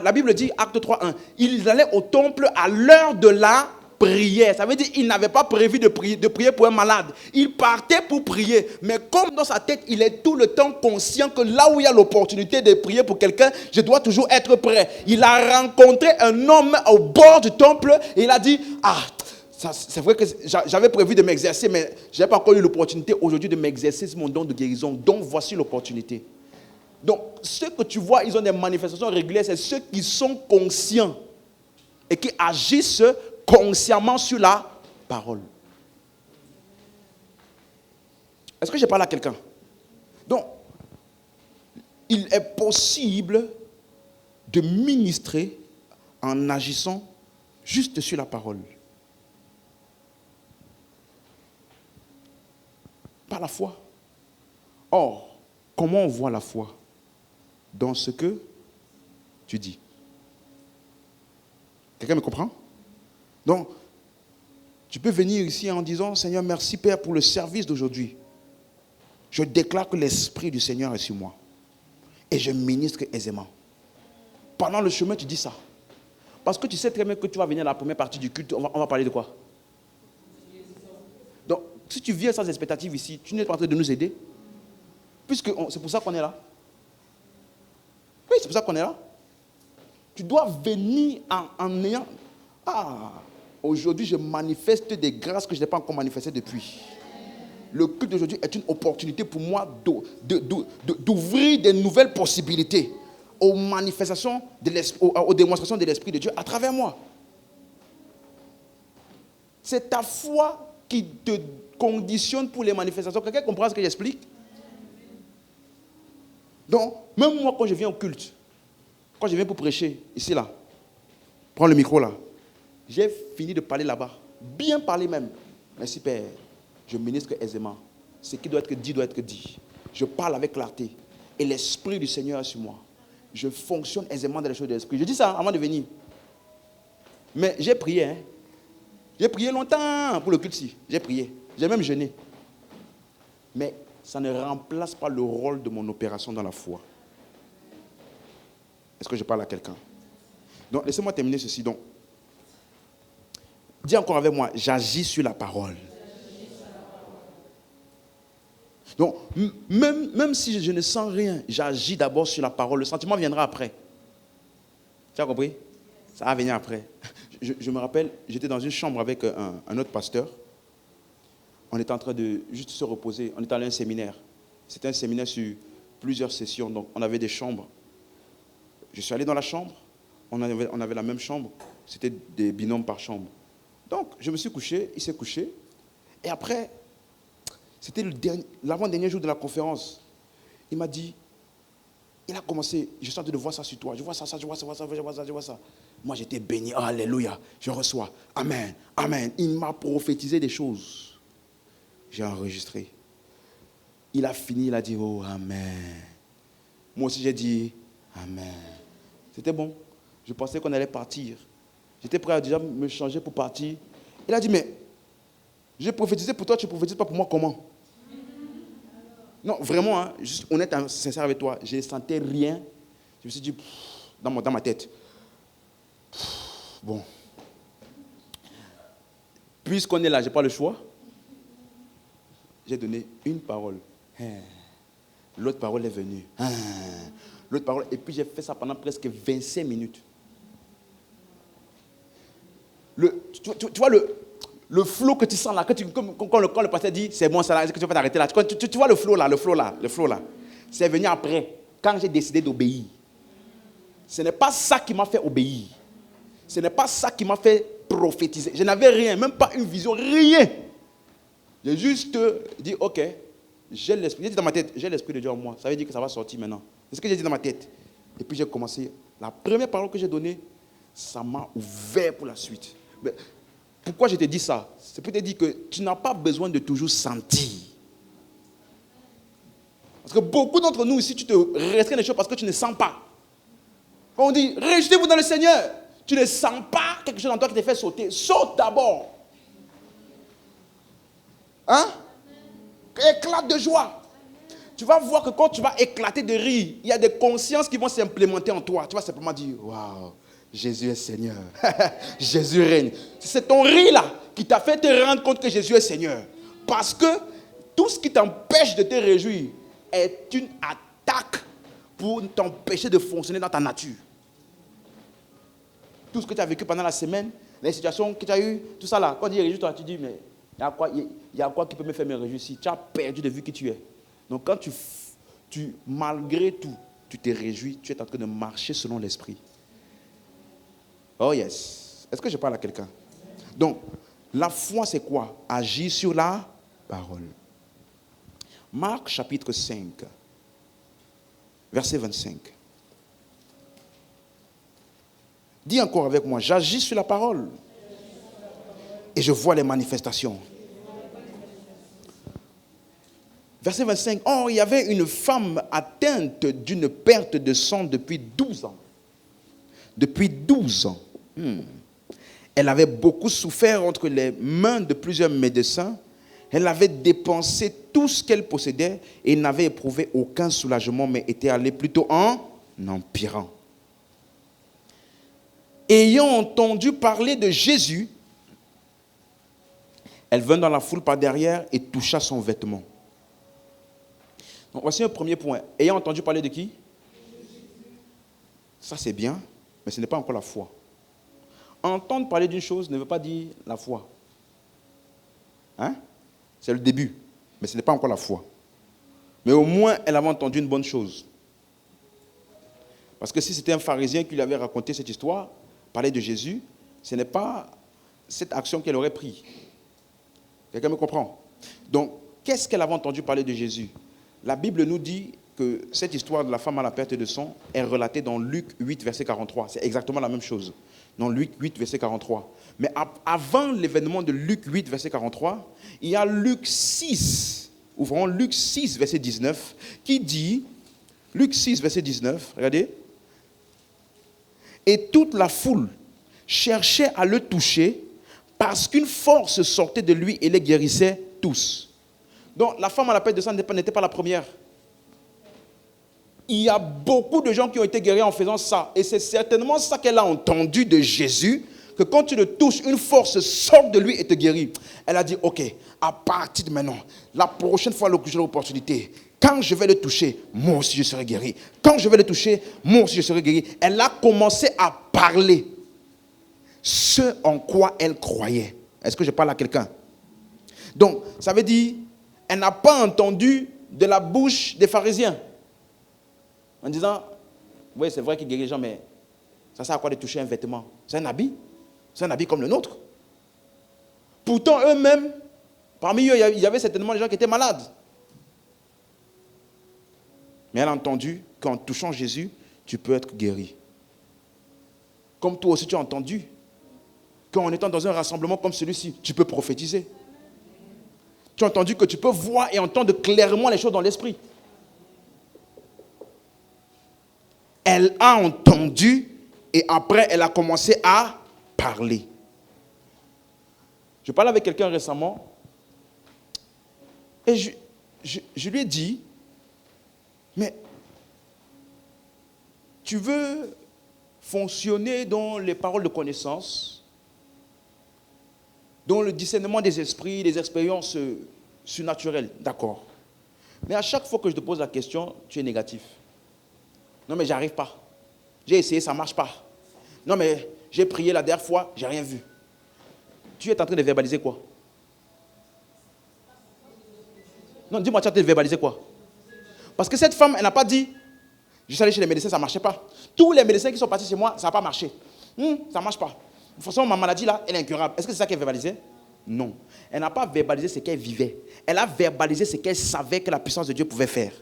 la Bible dit, Acte 3, 1, ils allaient au temple à l'heure de la prière. Ça veut dire qu'il n'avait pas prévu de prier pour un malade. Il partait pour prier. Mais comme dans sa tête, il est tout le temps conscient que là où il y a l'opportunité de prier pour quelqu'un, je dois toujours être prêt. Il a rencontré un homme au bord du temple et il a dit, c'est vrai que j'avais prévu de m'exercer, mais je n'ai pas encore eu l'opportunité aujourd'hui de m'exercer sur mon don de guérison. Donc voici l'opportunité. Donc ceux que tu vois, ils ont des manifestations régulières, c'est ceux qui sont conscients et qui agissent consciemment sur la parole. Est-ce que je parle à quelqu'un? Donc, il est possible de ministrer en agissant juste sur la parole. Par la foi. Or, comment on voit la foi? Dans ce que tu dis. Quelqu'un me comprend? Donc, tu peux venir ici en disant, Seigneur, merci Père pour le service d'aujourd'hui. Je déclare que l'Esprit du Seigneur est sur moi. Et je ministre aisément. Pendant le chemin, tu dis ça. Parce que tu sais très bien que tu vas venir à la première partie du culte, on va parler de quoi? Donc, si tu viens sans expectative ici, tu n'es pas en train de nous aider. Puisque c'est pour ça qu'on est là. Oui, c'est pour ça qu'on est là. Tu dois venir en ayant... Aujourd'hui, je manifeste des grâces que je n'ai pas encore manifestées depuis. Le culte d'aujourd'hui est une opportunité pour moi d'ouvrir des nouvelles possibilités. aux manifestations de l'esprit, aux démonstrations de l'Esprit de Dieu à travers moi. C'est ta foi qui te conditionne pour les manifestations. Quelqu'un comprend ce que j'explique? Donc, même moi, quand je viens au culte, quand je viens pour prêcher, ici, là, prends le micro, là, j'ai fini de parler là-bas. Bien parler même. Merci, Père. Je ministre aisément. Ce qui doit être dit, doit être dit. Je parle avec clarté. Et l'Esprit du Seigneur est sur moi. Je fonctionne aisément dans les choses de l'Esprit. Je dis ça avant de venir. Mais j'ai prié, hein. J'ai prié longtemps pour le culte-ci. J'ai prié. J'ai même jeûné. Mais ça ne remplace pas le rôle de mon opération dans la foi. Est-ce que je parle à quelqu'un? Donc, laissez-moi terminer ceci. Donc, dis encore avec moi, j'agis sur la parole. Donc, même si je ne sens rien, j'agis d'abord sur la parole. Le sentiment viendra après. Tu as compris? Ça va venir après. Je me rappelle, j'étais dans une chambre avec un autre pasteur. On était en train de juste se reposer. On était allé à un séminaire. C'était un séminaire sur plusieurs sessions. Donc, on avait des chambres. Je suis allé dans la chambre. On avait la même chambre. C'était des binômes par chambre. Donc, je me suis couché. Il s'est couché. Et après, c'était l'avant-dernier jour de la conférence. Il m'a dit, il a commencé, je suis en train de voir ça sur toi. Je vois ça, je vois ça, je vois ça. Moi, j'étais béni. Alléluia. Je reçois. Amen. Amen. Il m'a prophétisé des choses. J'ai enregistré. Il a fini, il a dit, oh, amen. Moi aussi, j'ai dit, amen. C'était bon. Je pensais qu'on allait partir. J'étais prêt à déjà me changer pour partir. Il a dit, mais j'ai prophétisé pour toi, tu ne prophétises pas pour moi, comment? Non, vraiment, hein, juste honnête, sincère avec toi, je ne sentais rien. Je me suis dit, dans ma tête, bon, puisqu'on est là, je n'ai pas le choix. J'ai donné une parole. L'autre parole est venue. L'autre parole, et puis j'ai fait ça pendant presque 25 minutes. Tu vois le flow que tu sens là, quand le pasteur dit, c'est bon, ça là, est-ce que tu vas t'arrêter là? Tu vois le flow là. C'est venu après, quand j'ai décidé d'obéir. Ce n'est pas ça qui m'a fait obéir. Ce n'est pas ça qui m'a fait prophétiser. Je n'avais rien, même pas une vision, rien. J'ai juste dit, ok, j'ai l'esprit. J'ai dit dans ma tête, j'ai l'esprit de Dieu en moi. Ça veut dire que ça va sortir maintenant. C'est ce que j'ai dit dans ma tête. Et puis j'ai commencé. La première parole que j'ai donnée, ça m'a ouvert pour la suite. Mais pourquoi je te dis ça? C'est pour te dire que tu n'as pas besoin de toujours sentir. Parce que beaucoup d'entre nous ici, tu te restreins les choses parce que tu ne sens pas. Quand on dit, réjouissez-vous dans le Seigneur, tu ne sens pas quelque chose en toi qui te fait sauter. Saute d'abord. Hein? Éclate de joie. Tu vas voir que quand tu vas éclater de rire, il y a des consciences qui vont s'implémenter en toi. Tu vas simplement dire, waouh, Jésus est Seigneur. Jésus règne. C'est ton rire là qui t'a fait te rendre compte que Jésus est Seigneur. Parce que tout ce qui t'empêche de te réjouir est une attaque pour t'empêcher de fonctionner dans ta nature. Tout ce que tu as vécu pendant la semaine, les situations que tu as eues, tout ça là, quand tu dis réjouis-toi, tu dis, mais il y a quoi qui peut me faire me réjouir si tu as perdu de vue qui tu es. Donc quand tu malgré tout, tu te réjouis, tu es en train de marcher selon l'esprit. Oh yes. Est-ce que je parle à quelqu'un? Donc, la foi c'est quoi? Agir sur la parole. Marc chapitre 5, verset 25. Dis encore avec moi, j'agis sur la parole et je vois les manifestations. Verset 25. Oh, il y avait une femme atteinte d'une perte de sang depuis 12 ans. Depuis 12 ans. Elle avait beaucoup souffert entre les mains de plusieurs médecins. Elle avait dépensé tout ce qu'elle possédait et n'avait éprouvé aucun soulagement, mais était allée plutôt en empirant. Ayant entendu parler de Jésus, elle vint dans la foule par derrière et toucha son vêtement. Donc voici un premier point. Ayant entendu parler de qui? Ça c'est bien, mais ce n'est pas encore la foi. Entendre parler d'une chose ne veut pas dire la foi. Hein? C'est le début, mais ce n'est pas encore la foi. Mais au moins, elle avait entendu une bonne chose. Parce que si c'était un pharisien qui lui avait raconté cette histoire, parler de Jésus, ce n'est pas cette action qu'elle aurait prise. Quelqu'un me comprend? Donc, qu'est-ce qu'elle avait entendu parler de Jésus? La Bible nous dit que cette histoire de la femme à la perte de sang est relatée dans Luc 8, verset 43. C'est exactement la même chose. Dans Luc 8, verset 43. Mais avant l'événement de Luc 8, verset 43, il y a Luc 6, ouvrons Luc 6, verset 19, qui dit, Luc 6, verset 19, regardez, « Et toute la foule cherchait à le toucher parce qu'une force sortait de lui et les guérissait tous. » Donc, la femme à la perte de sang n'était pas la première. Il y a beaucoup de gens qui ont été guéris en faisant ça. Et c'est certainement ça qu'elle a entendu de Jésus, que quand tu le touches, une force sort de lui et te guérit. Elle a dit, ok, à partir de maintenant, la prochaine fois que j'ai l'opportunité, quand je vais le toucher, moi aussi je serai guéri. Quand je vais le toucher, moi aussi je serai guéri. Elle a commencé à parler ce en quoi elle croyait. Est-ce que je parle à quelqu'un? Donc, ça veut dire, elle n'a pas entendu de la bouche des pharisiens. En disant, oui, c'est vrai qu'il guérit les gens, mais ça sert à quoi de toucher un vêtement? C'est un habit. C'est un habit comme le nôtre. Pourtant, eux-mêmes, parmi eux, il y avait certainement des gens qui étaient malades. Mais elle a entendu qu'en touchant Jésus, tu peux être guéri. Comme toi aussi, tu as entendu qu'en étant dans un rassemblement comme celui-ci, tu peux prophétiser. Tu as entendu que tu peux voir et entendre clairement les choses dans l'esprit. Elle a entendu et après, elle a commencé à parler. Je parlais avec quelqu'un récemment et je lui ai dit, mais tu veux fonctionner dans les paroles de connaissance, dans le discernement des esprits, des expériences surnaturelles, d'accord. Mais à chaque fois que je te pose la question, tu es négatif. Non, mais j'arrive pas. J'ai essayé, ça ne marche pas. Non, mais j'ai prié la dernière fois, j'ai rien vu. Tu es en train de verbaliser quoi? Non, dis-moi, tu es en train de verbaliser quoi? Parce que cette femme, elle n'a pas dit, je suis allé chez les médecins, ça ne marchait pas. Tous les médecins qui sont partis chez moi, ça n'a pas marché. Ça ne marche pas. De toute façon, ma maladie là, elle est incurable. Est-ce que c'est ça qu'elle verbalisait? Non. Elle n'a pas verbalisé ce qu'elle vivait. Elle a verbalisé ce qu'elle savait que la puissance de Dieu pouvait faire.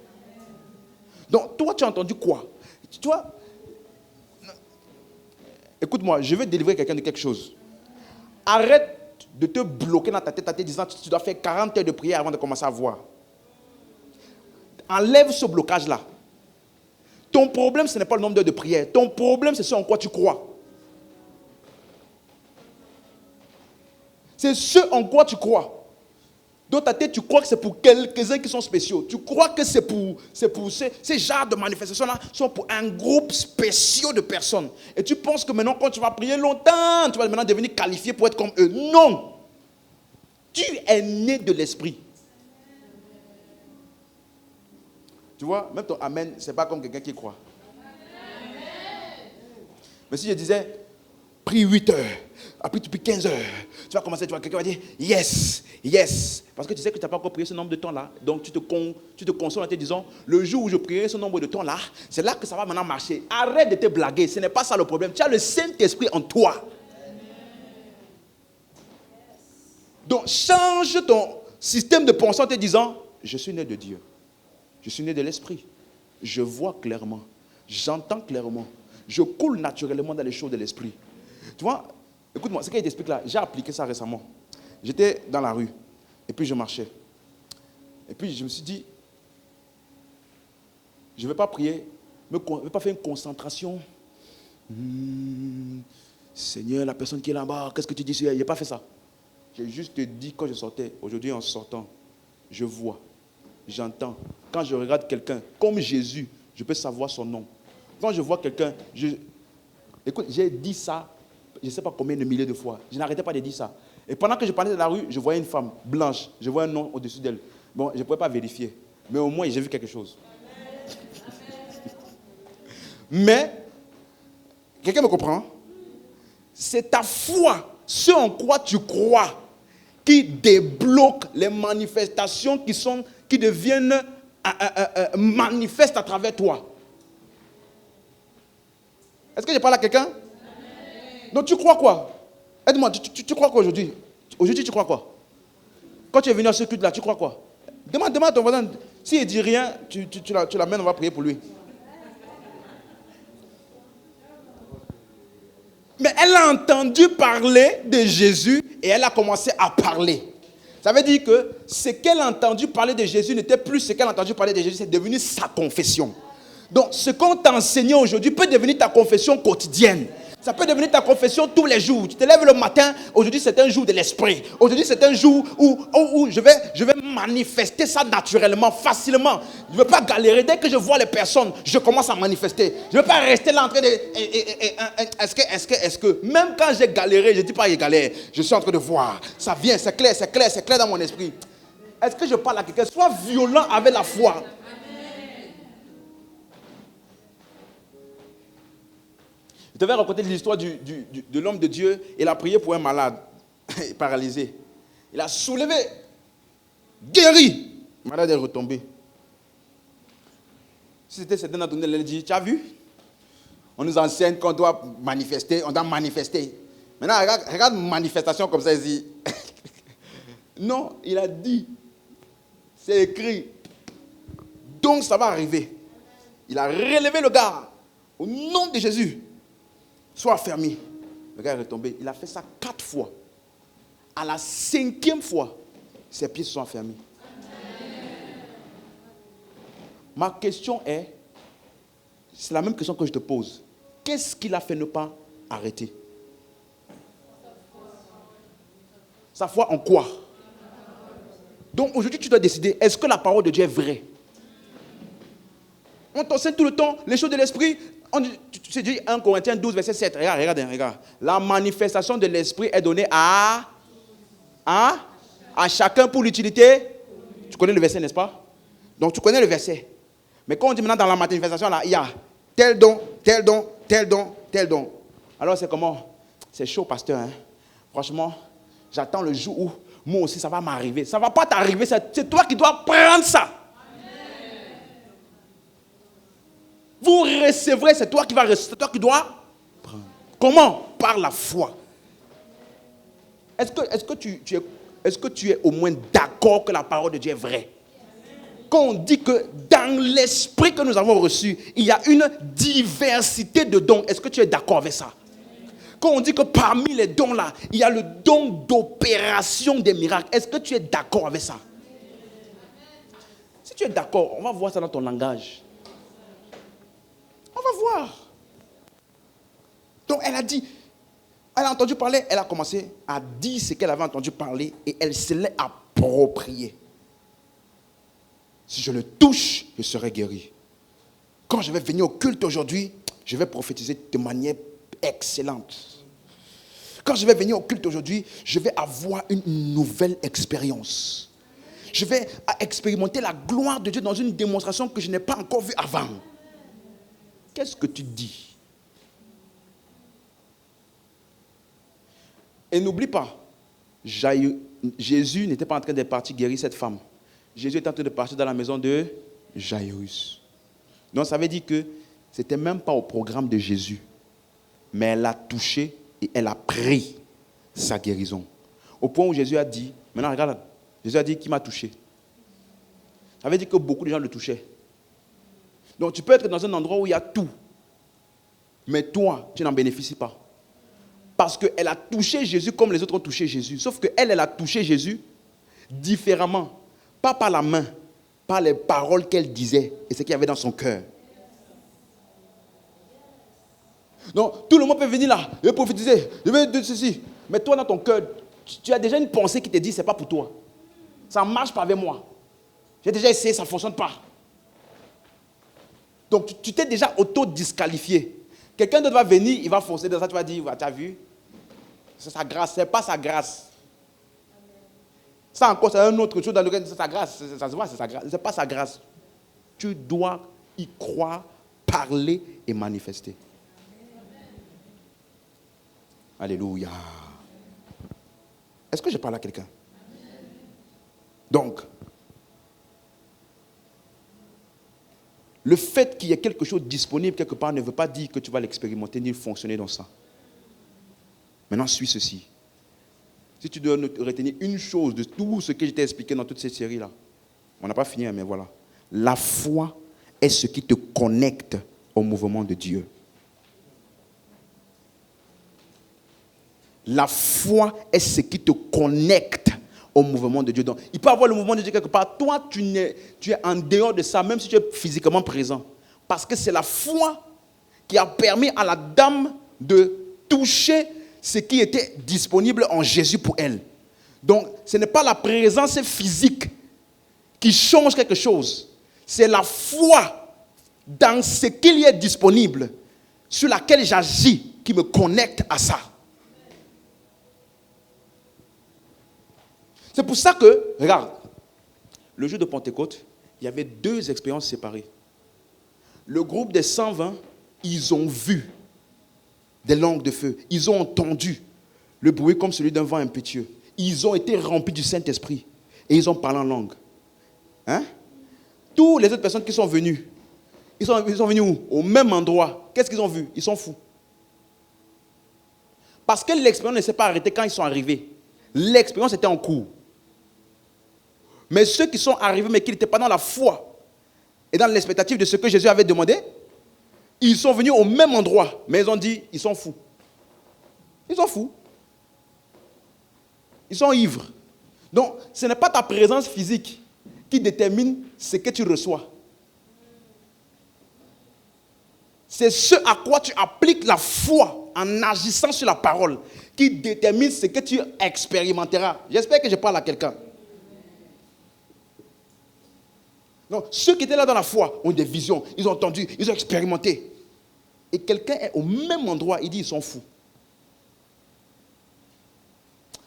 Donc, toi, tu as entendu quoi? Tu vois, écoute-moi, je veux délivrer quelqu'un de quelque chose. Arrête de te bloquer dans ta tête en te disant que tu dois faire 40 heures de prière avant de commencer à voir. Enlève ce blocage-là. Ton problème, ce n'est pas le nombre d'heures de prière. Ton problème, c'est ce en quoi tu crois. C'est ce en quoi tu crois. Dans ta tête, tu crois que c'est pour quelques-uns qui sont spéciaux. Tu crois que c'est pour ces genres de manifestations-là sont pour un groupe spécial de personnes. Et tu penses que maintenant, quand tu vas prier longtemps, tu vas maintenant devenir qualifié pour être comme eux. Non! Tu es né de l'esprit. Tu vois, même ton amen, ce n'est pas comme quelqu'un qui croit. Mais si je disais, prie 8 heures, après tu pries 15 heures, tu vas commencer, tu vois, quelqu'un va dire, yes, yes. Parce que tu sais que tu n'as pas encore prié ce nombre de temps-là. Donc tu te consoles en te disant, le jour où je prierai ce nombre de temps-là, c'est là que ça va maintenant marcher. Arrête de te blaguer, ce n'est pas ça le problème. Tu as le Saint-Esprit en toi. Donc change ton système de pensée en te disant, je suis né de Dieu. Je suis né de l'esprit. Je vois clairement. J'entends clairement. Je coule naturellement dans les choses de l'esprit. Tu vois, écoute-moi, ce qu'il t'explique là, j'ai appliqué ça récemment. J'étais dans la rue et puis je marchais. Et puis je me suis dit, je ne vais pas prier, je ne vais pas faire une concentration. Seigneur, la personne qui est là-bas, qu'est-ce que tu dis? Je n'ai pas fait ça. J'ai juste dit quand je sortais, aujourd'hui en sortant, je vois. J'entends. Quand je regarde quelqu'un, comme Jésus, je peux savoir son nom. Quand je vois quelqu'un, écoute, j'ai dit ça, je ne sais pas combien de milliers de fois. Je n'arrêtais pas de dire ça. Et pendant que je parlais de la rue, je voyais une femme blanche. Je voyais un nom au-dessus d'elle. Bon, je ne pouvais pas vérifier. Mais au moins, j'ai vu quelque chose. Mais, quelqu'un me comprend? C'est ta foi, ce en quoi tu crois, qui débloque les manifestations qui deviennent manifestes à travers toi. Est-ce que je parle à quelqu'un? Donc tu crois quoi? Aide-moi, tu crois quoi aujourd'hui? Aujourd'hui, tu crois quoi? Quand tu es venu à ce culte-là, tu crois quoi? Demande à ton voisin. S'il ne dit rien, tu l'amènes, on va prier pour lui. Mais elle a entendu parler de Jésus et elle a commencé à parler. Ça veut dire que ce qu'elle a entendu parler de Jésus n'était plus ce qu'elle a entendu parler de Jésus, c'est devenu sa confession. Donc ce qu'on t'a enseigné aujourd'hui peut devenir ta confession quotidienne. Ça peut devenir ta confession tous les jours. Tu te lèves le matin, aujourd'hui c'est un jour de l'esprit. Aujourd'hui c'est un jour où je vais manifester ça naturellement, facilement. Je ne veux pas galérer. Dès que je vois les personnes, je commence à manifester. Je ne veux pas rester là en train de... Est-ce que... Même quand j'ai galéré, je ne dis pas que j'ai galéré. Je suis en train de voir. Ça vient, c'est clair dans mon esprit. Est-ce que je parle à quelqu'un? Sois violent avec la foi. Je devais raconter l'histoire de l'homme de Dieu. Il a prié pour un malade, paralysé. Il a soulevé, guéri. Le malade est retombé. Si c'était certains d'entre nous, il a dit, tu as vu? On nous enseigne qu'on doit manifester, on doit manifester. Maintenant, regarde manifestation comme ça ici. Non, il a dit, c'est écrit. Donc ça va arriver. Il a relevé le gars au nom de Jésus. Sois affermi. Le gars est retombé. Il a fait ça 4 fois. À la 5e fois, ses pieds se sont affermis. Ma question est, c'est la même question que je te pose. Qu'est-ce qui l'a fait ne pas arrêter? Sa foi en quoi? Donc aujourd'hui, tu dois décider, est-ce que la parole de Dieu est vraie? On t'enseigne tout le temps les choses de l'esprit. Tu dis 1 Corinthiens 12, verset 7. Regarde. La manifestation de l'esprit est donnée à chacun pour l'utilité. Tu connais le verset, n'est-ce pas? Donc tu connais le verset. Mais quand on dit maintenant dans la manifestation, là, il y a tel don, tel don, tel don, tel don. Alors c'est comment? C'est chaud, pasteur. Hein? Franchement, j'attends le jour où moi aussi ça va m'arriver. Ça ne va pas t'arriver, c'est toi qui dois prendre ça. Vous recevrez, c'est toi qui vas recevoir, c'est toi qui dois prendre. Comment? Par la foi. Est-ce que tu es au moins d'accord que la parole de Dieu est vraie? Quand on dit que dans l'esprit que nous avons reçu, il y a une diversité de dons, est-ce que tu es d'accord avec ça? Quand on dit que parmi les dons là, il y a le don d'opération des miracles, est-ce que tu es d'accord avec ça? Si tu es d'accord, on va voir ça dans ton langage. On va voir. Donc elle a dit, elle a entendu parler, elle a commencé à dire ce qu'elle avait entendu parler et elle se l'est appropriée. Si je le touche, je serai guéri. Quand je vais venir au culte aujourd'hui, je vais prophétiser de manière excellente. Quand je vais venir au culte aujourd'hui, je vais avoir une nouvelle expérience. Je vais expérimenter la gloire de Dieu dans une démonstration que je n'ai pas encore vue avant. Qu'est-ce que tu dis? Et n'oublie pas, Jésus n'était pas en train de partir guérir cette femme. Jésus était en train de partir dans la maison de Jaïrus. Donc ça veut dire que ce n'était même pas au programme de Jésus. Mais elle l'a touché et elle a pris sa guérison. Au point où Jésus a dit, maintenant regarde, Jésus a dit qui m'a touché. Ça veut dire que beaucoup de gens le touchaient. Donc tu peux être dans un endroit où il y a tout. Mais toi, tu n'en bénéficies pas. Parce qu'elle a touché Jésus comme les autres ont touché Jésus. Sauf qu'elle a touché Jésus différemment. Pas par la main, par les paroles qu'elle disait et ce qu'il y avait dans son cœur. Donc tout le monde peut venir là, je vais prophétiser, je vais dire ceci. Mais toi dans ton cœur, tu as déjà une pensée qui te dit c'est pas pour toi. Ça ne marche pas avec moi. J'ai déjà essayé, ça ne fonctionne pas. Donc, tu t'es déjà auto-disqualifié. Quelqu'un d'autre va venir, il va forcer dans ça, tu vas dire, tu as vu? C'est sa grâce, ce n'est pas sa grâce. Ça encore, c'est un autre chose dans lequel c'est sa grâce. Ça se voit, c'est sa grâce. Ce n'est pas sa grâce. Tu dois y croire, parler et manifester. Alléluia. Est-ce que je parle à quelqu'un? Donc, Le fait qu'il y ait quelque chose disponible quelque part ne veut pas dire que tu vas l'expérimenter ni fonctionner dans ça. Maintenant, suis ceci. Si tu dois retenir une chose de tout ce que je t'ai expliqué dans toute cette série-là, on n'a pas fini, mais voilà. La foi est ce qui te connecte au mouvement de Dieu. La foi est ce qui te connecte au mouvement de Dieu. Donc, il peut y avoir le mouvement de Dieu quelque part. Toi, tu es en dehors de ça, même si tu es physiquement présent. Parce que c'est la foi qui a permis à la dame de toucher ce qui était disponible en Jésus pour elle. Donc, ce n'est pas la présence physique qui change quelque chose. C'est la foi dans ce qu'il y est disponible, sur laquelle j'agis, qui me connecte à ça. C'est pour ça que, regarde, le jour de Pentecôte, il y avait 2 expériences séparées. Le groupe des 120, ils ont vu des langues de feu. Ils ont entendu le bruit comme celui d'un vent impétueux. Ils ont été remplis du Saint-Esprit. Et ils ont parlé en langue. Hein? Toutes les autres personnes qui sont venues, ils sont venus où? Au même endroit. Qu'est-ce qu'ils ont vu? Ils sont fous. Parce que l'expérience ne s'est pas arrêtée quand ils sont arrivés. L'expérience était en cours. Mais ceux qui sont arrivés, mais qui n'étaient pas dans la foi et dans l'expectative de ce que Jésus avait demandé, ils sont venus au même endroit, mais ils ont dit, ils sont fous. Ils sont fous. Ils sont ivres. Donc, ce n'est pas ta présence physique qui détermine ce que tu reçois. C'est ce à quoi tu appliques la foi en agissant sur la parole qui détermine ce que tu expérimenteras. J'espère que je parle à quelqu'un. Donc, ceux qui étaient là dans la foi ont des visions, ils ont entendu, ils ont expérimenté. Et quelqu'un est au même endroit, il dit ils sont fous.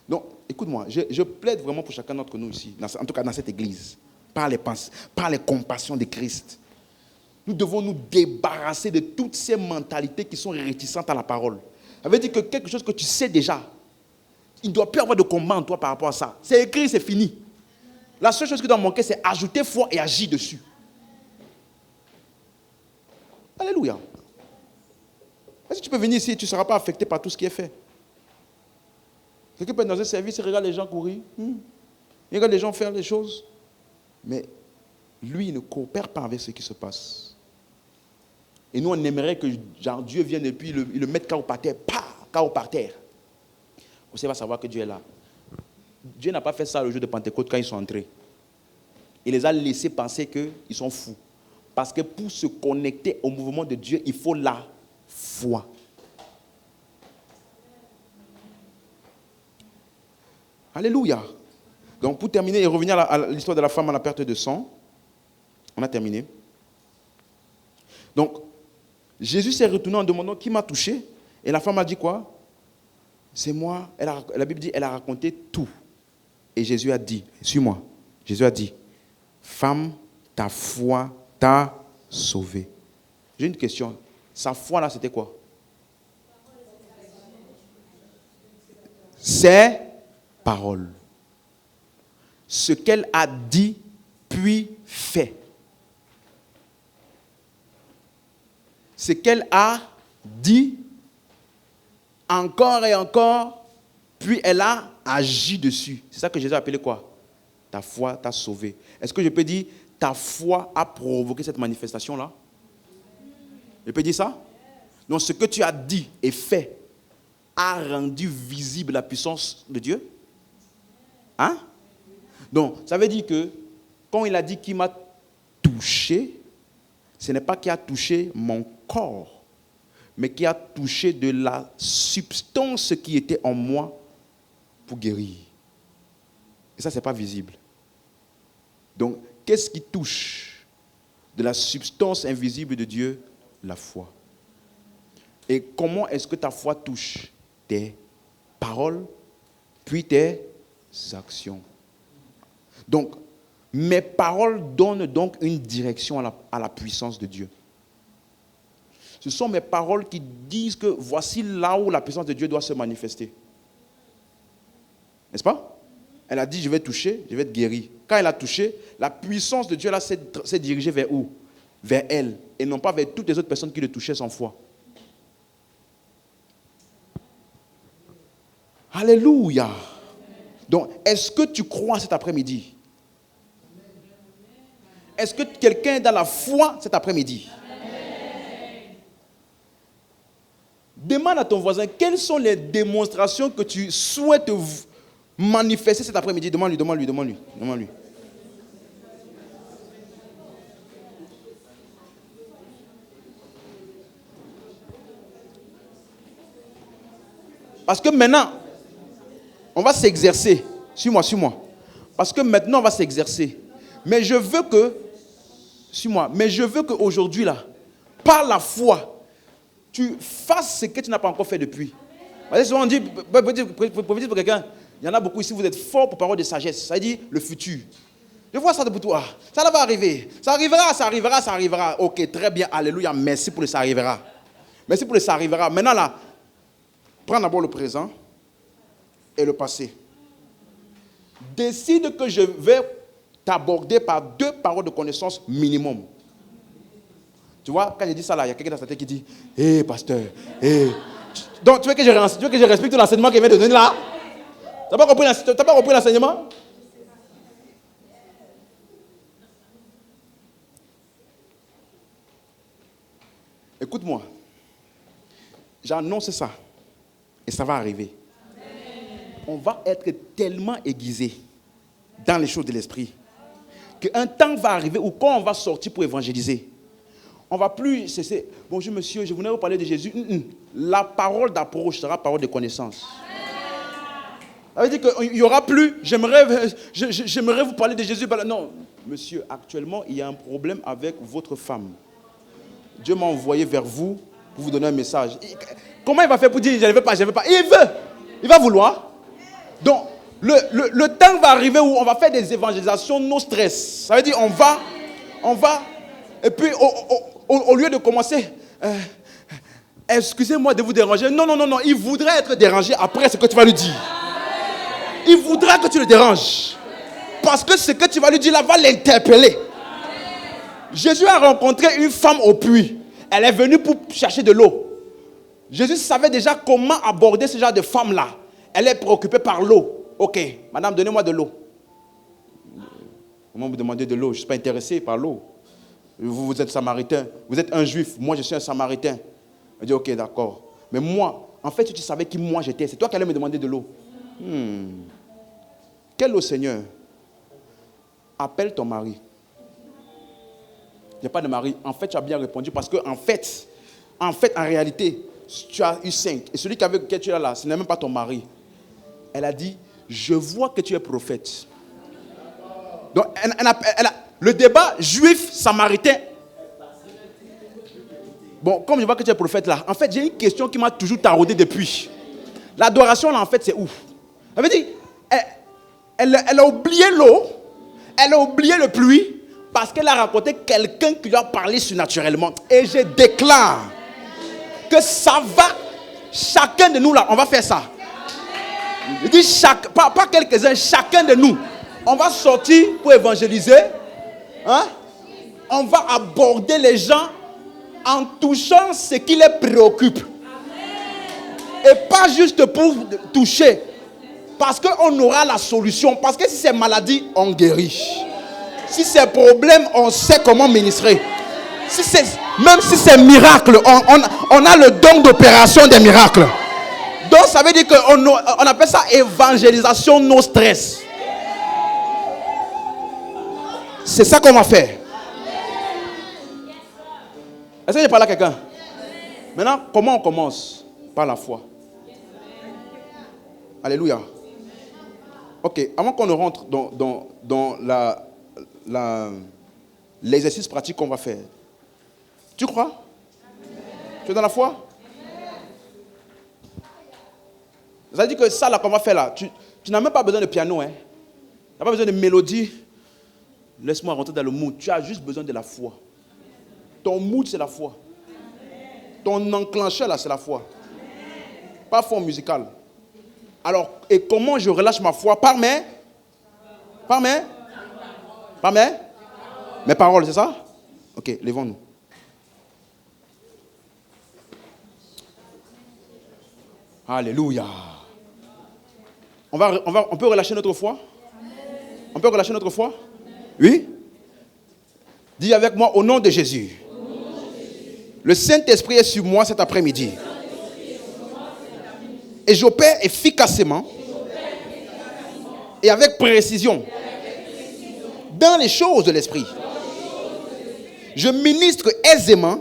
Donc, écoute-moi, je plaide vraiment pour chacun d'entre nous ici, en tout cas dans cette église, par les compassions de Christ. Nous devons nous débarrasser de toutes ces mentalités qui sont réticentes à la parole. Ça veut dire que quelque chose que tu sais déjà, il ne doit plus avoir de combat en toi par rapport à ça. C'est écrit, c'est fini. La seule chose qui doit manquer, c'est ajouter foi et agir dessus. Alléluia. Est-ce que tu peux venir ici et tu ne seras pas affecté par tout ce qui est fait? Quelqu'un peut être dans un service, il regarde les gens courir, il regarde les gens faire les choses, mais lui, il ne coopère pas avec ce qui se passe. Et nous, on aimerait que genre, Dieu vienne et puis il le mette KO par terre, KO par terre. Comme ça, il va savoir que Dieu est là. Dieu n'a pas fait ça le jour de Pentecôte quand ils sont entrés. Il les a laissés penser qu'ils sont fous. Parce que pour se connecter au mouvement de Dieu, il faut la foi. Alléluia. Donc pour terminer et revenir à l'histoire de la femme à la perte de sang, on a terminé. Donc, Jésus s'est retourné en demandant qui m'a touché. Et la femme a dit quoi? C'est moi. La Bible dit, elle a raconté tout. Et Jésus a dit, suis-moi. Jésus a dit, femme, ta foi t'a sauvée. J'ai une question. Sa foi là, c'était quoi? Ses paroles. Ce qu'elle a dit, puis fait. Ce qu'elle a dit, encore et encore, puis elle a agi dessus. C'est ça que Jésus a appelé quoi? Ta foi t'a sauvé. Est-ce que je peux dire, ta foi a provoqué cette manifestation-là? Je peux dire ça? Donc ce que tu as dit et fait a rendu visible la puissance de Dieu? Hein? Donc, ça veut dire que quand il a dit qu'il m'a touché, ce n'est pas qu'il a touché mon corps, mais qu'il a touché de la substance qui était en moi pour guérir. Et ça, ce n'est pas visible. Donc, qu'est-ce qui touche de la substance invisible de Dieu? La foi. Et comment est-ce que ta foi touche? Tes paroles, puis tes actions. Donc, mes paroles donnent donc une direction à la puissance de Dieu. Ce sont mes paroles qui disent que voici là où la puissance de Dieu doit se manifester. N'est-ce pas? Elle a dit, je vais toucher, je vais être guéri. Quand elle a touché, la puissance de Dieu là s'est dirigée vers où? vers elle et non pas vers toutes les autres personnes qui le touchaient sans foi. Alléluia. Donc, est-ce que tu crois cet après-midi? Est-ce que quelqu'un est dans la foi cet après-midi? Demande à ton voisin, quelles sont les démonstrations que tu souhaites manifester cet après-midi? Demande-lui. Parce que maintenant, on va s'exercer. Suis-moi. Parce que maintenant, on va s'exercer. Mais je veux qu'aujourd'hui, là, par la foi, tu fasses ce que tu n'as pas encore fait depuis. Parce que souvent on dit, pour quelqu'un, il y en a beaucoup ici, vous êtes forts pour parole de sagesse. Ça dit le futur. Je vois ça de toi. Ça va arriver. Ça arrivera. Ok, très bien, alléluia. Merci pour le ça arrivera. Maintenant là, prends d'abord le présent et le passé. Décide que je vais t'aborder par 2 paroles de connaissance minimum. Tu vois, quand je dis ça là, il y a quelqu'un dans sa tête qui dit, hé pasteur, Donc tu veux que je respecte l'enseignement qu'il vient de donner là? Tu n'as pas compris l'enseignement? Écoute-moi. J'annonce ça. Et ça va arriver. On va être tellement aiguisé dans les choses de l'esprit qu'un temps va arriver où quand on va sortir pour évangéliser, on ne va plus cesser. Bonjour monsieur, je voulais vous parler de Jésus. La parole d'approche sera parole de connaissance. Ça veut dire qu'il n'y aura plus, j'aimerais vous parler de Jésus. Non, monsieur, actuellement, il y a un problème avec votre femme. Dieu m'a envoyé vers vous pour vous donner un message. Comment il va faire pour dire, je ne veux pas? Il va vouloir. Donc, le temps va arriver où on va faire des évangélisations no stress. Ça veut dire, on va, et puis au lieu de commencer, excusez-moi de vous déranger. Non, il voudrait être dérangé après ce que tu vas lui dire. Il voudra que tu le déranges. Parce que ce que tu vas lui dire là va l'interpeller. Jésus a rencontré une femme au puits. Elle est venue pour chercher de l'eau. Jésus savait déjà comment aborder ce genre de femme-là. Elle est préoccupée par l'eau. Ok, madame, donnez-moi de l'eau. Comment vous demandez de l'eau? Je ne suis pas intéressé par l'eau. Vous êtes samaritain. Vous êtes un juif. Moi, je suis un samaritain. Elle dit, ok, d'accord. Mais moi, en fait, si tu savais qui moi j'étais, c'est toi qui allais me demander de l'eau. Quelle eau, Seigneur? Appelle ton mari. Il n'y a pas de mari. En fait, tu as bien répondu parce que, en fait, en réalité, tu as eu 5. Et celui avec qui tu es là, ce n'est même pas ton mari. Elle a dit, je vois que tu es prophète. Donc, le débat juif-samaritain. Bon, comme je vois que tu es prophète là, en fait, j'ai une question qui m'a toujours taraudé depuis. L'adoration là, en fait, c'est ouf. Ça veut dire, elle a oublié l'eau, elle a oublié le pluie, parce qu'elle a rencontré quelqu'un qui lui a parlé surnaturellement. Et je déclare que ça va, chacun de nous là, on va faire ça. Je dis pas quelques-uns, chacun de nous. On va sortir pour évangéliser. Hein? On va aborder les gens en touchant ce qui les préoccupe. Et pas juste pour toucher. Parce qu'on aura la solution. Parce que si c'est maladie, on guérit. Si c'est problème, on sait comment ministrer. Même si c'est miracle, on a le don d'opération des miracles. Donc ça veut dire qu'on appelle ça évangélisation no stress. C'est ça qu'on va faire. Est-ce que je parle à quelqu'un? Maintenant, comment on commence? Par la foi. Alléluia. Ok, avant qu'on ne rentre dans l'exercice pratique qu'on va faire. Tu crois? Tu es dans la foi? Ça veut dire que ça là qu'on va faire là, tu n'as même pas besoin de piano, hein? Tu n'as pas besoin de mélodie. Laisse-moi rentrer dans le mood. Tu as juste besoin de la foi. Ton mood, c'est la foi. Ton enclencheur là, c'est la foi. Pas fond musical. Alors, et comment je relâche ma foi? Par mes paroles, c'est ça? Ok, levons-nous. Alléluia. On peut relâcher notre foi? On peut relâcher notre foi? Oui? Dis avec moi, au nom de Jésus. Le Saint-Esprit est sur moi cet après-midi. Et j'opère efficacement et avec précision dans les choses de l'Esprit. Je ministre aisément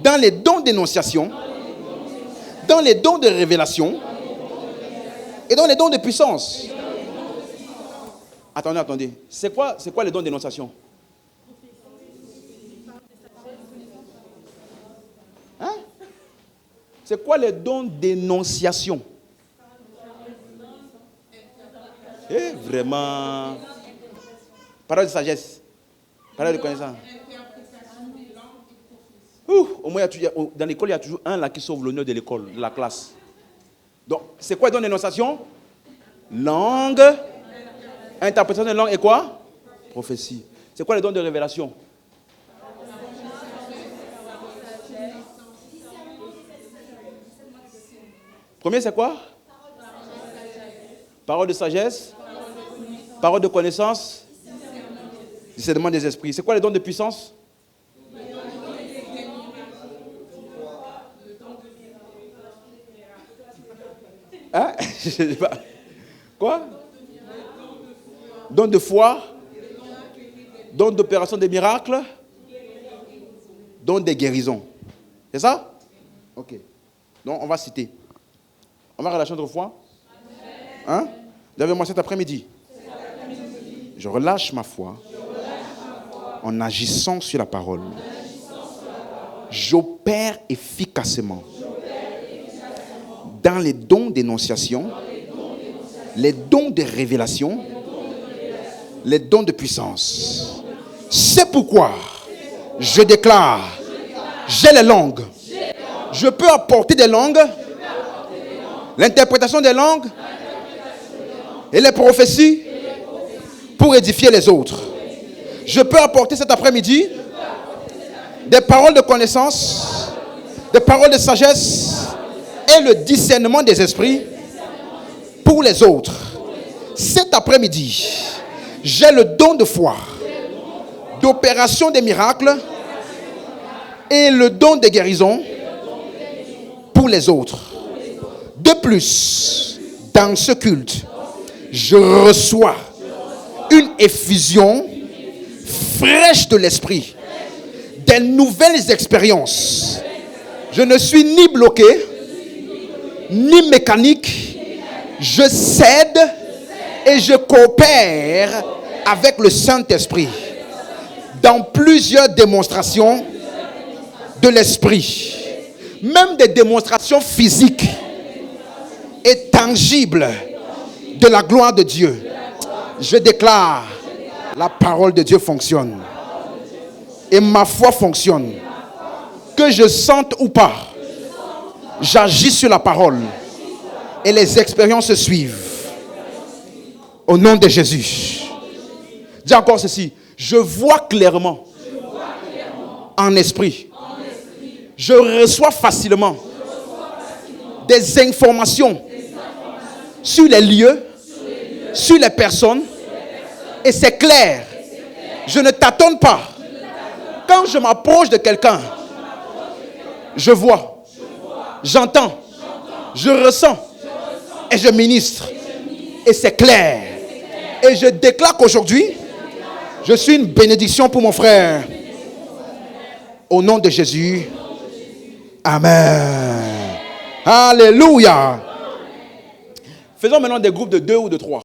dans les dons d'énonciation, dans les dons de révélation et dans les dons de puissance. Attendez. C'est quoi les dons d'énonciation? Hein? C'est quoi les dons d'énonciation? Vraiment. Parole de sagesse. Parole de connaissance. Au moins, dans l'école, il y a toujours un là qui sauve l'honneur de l'école, de la classe. Donc, c'est quoi les dons d'énonciation? Langue. Interprétation de langue et quoi? Prophétie. C'est quoi les dons de révélation? Premier, c'est quoi? Parole de sagesse. Parole de connaissance. Discernement des esprits. C'est quoi les dons de puissance? Hein? Je sais pas. Quoi? Don de foi. Don d'opération des miracles. Don des guérisons. C'est ça? Ok. Donc, on va citer. On va relâcher notre foi. Hein? Lèvez-moi cet après-midi. Je relâche ma foi en agissant sur la parole. J'opère efficacement dans les dons d'énonciation, les dons de révélation, les dons de puissance. C'est pourquoi je déclare, j'ai les langues. Je peux apporter des langues, l'interprétation des langues et les prophéties pour édifier les autres. Je peux apporter cet après-midi des paroles de connaissance, des paroles de sagesse et le discernement des esprits pour les autres. Cet après-midi, j'ai le don de foi, d'opération des miracles et le don de guérison pour les autres. De plus, dans ce culte, je reçois une effusion fraîche de l'esprit, des nouvelles expériences. Je ne suis ni bloqué, ni mécanique. Je cède et je coopère avec le Saint-Esprit dans plusieurs démonstrations de l'esprit, même des démonstrations physiques et tangibles de la gloire de Dieu. Je déclare, la parole de Dieu fonctionne et ma foi fonctionne. Que je sente ou pas, j'agis sur la parole et les expériences se suivent. Au nom de Jésus. Dis encore ceci. Je vois clairement en esprit. Je reçois facilement des informations sur les lieux, sur les personnes, et c'est clair. Je ne tâtonne pas. Quand je m'approche de quelqu'un, je vois, j'entends, je ressens et je ministre. Et c'est clair. Et je déclare qu'aujourd'hui, je suis une bénédiction pour mon frère. Au nom de Jésus. Amen. Alléluia. Faisons maintenant des groupes de 2 ou de 3.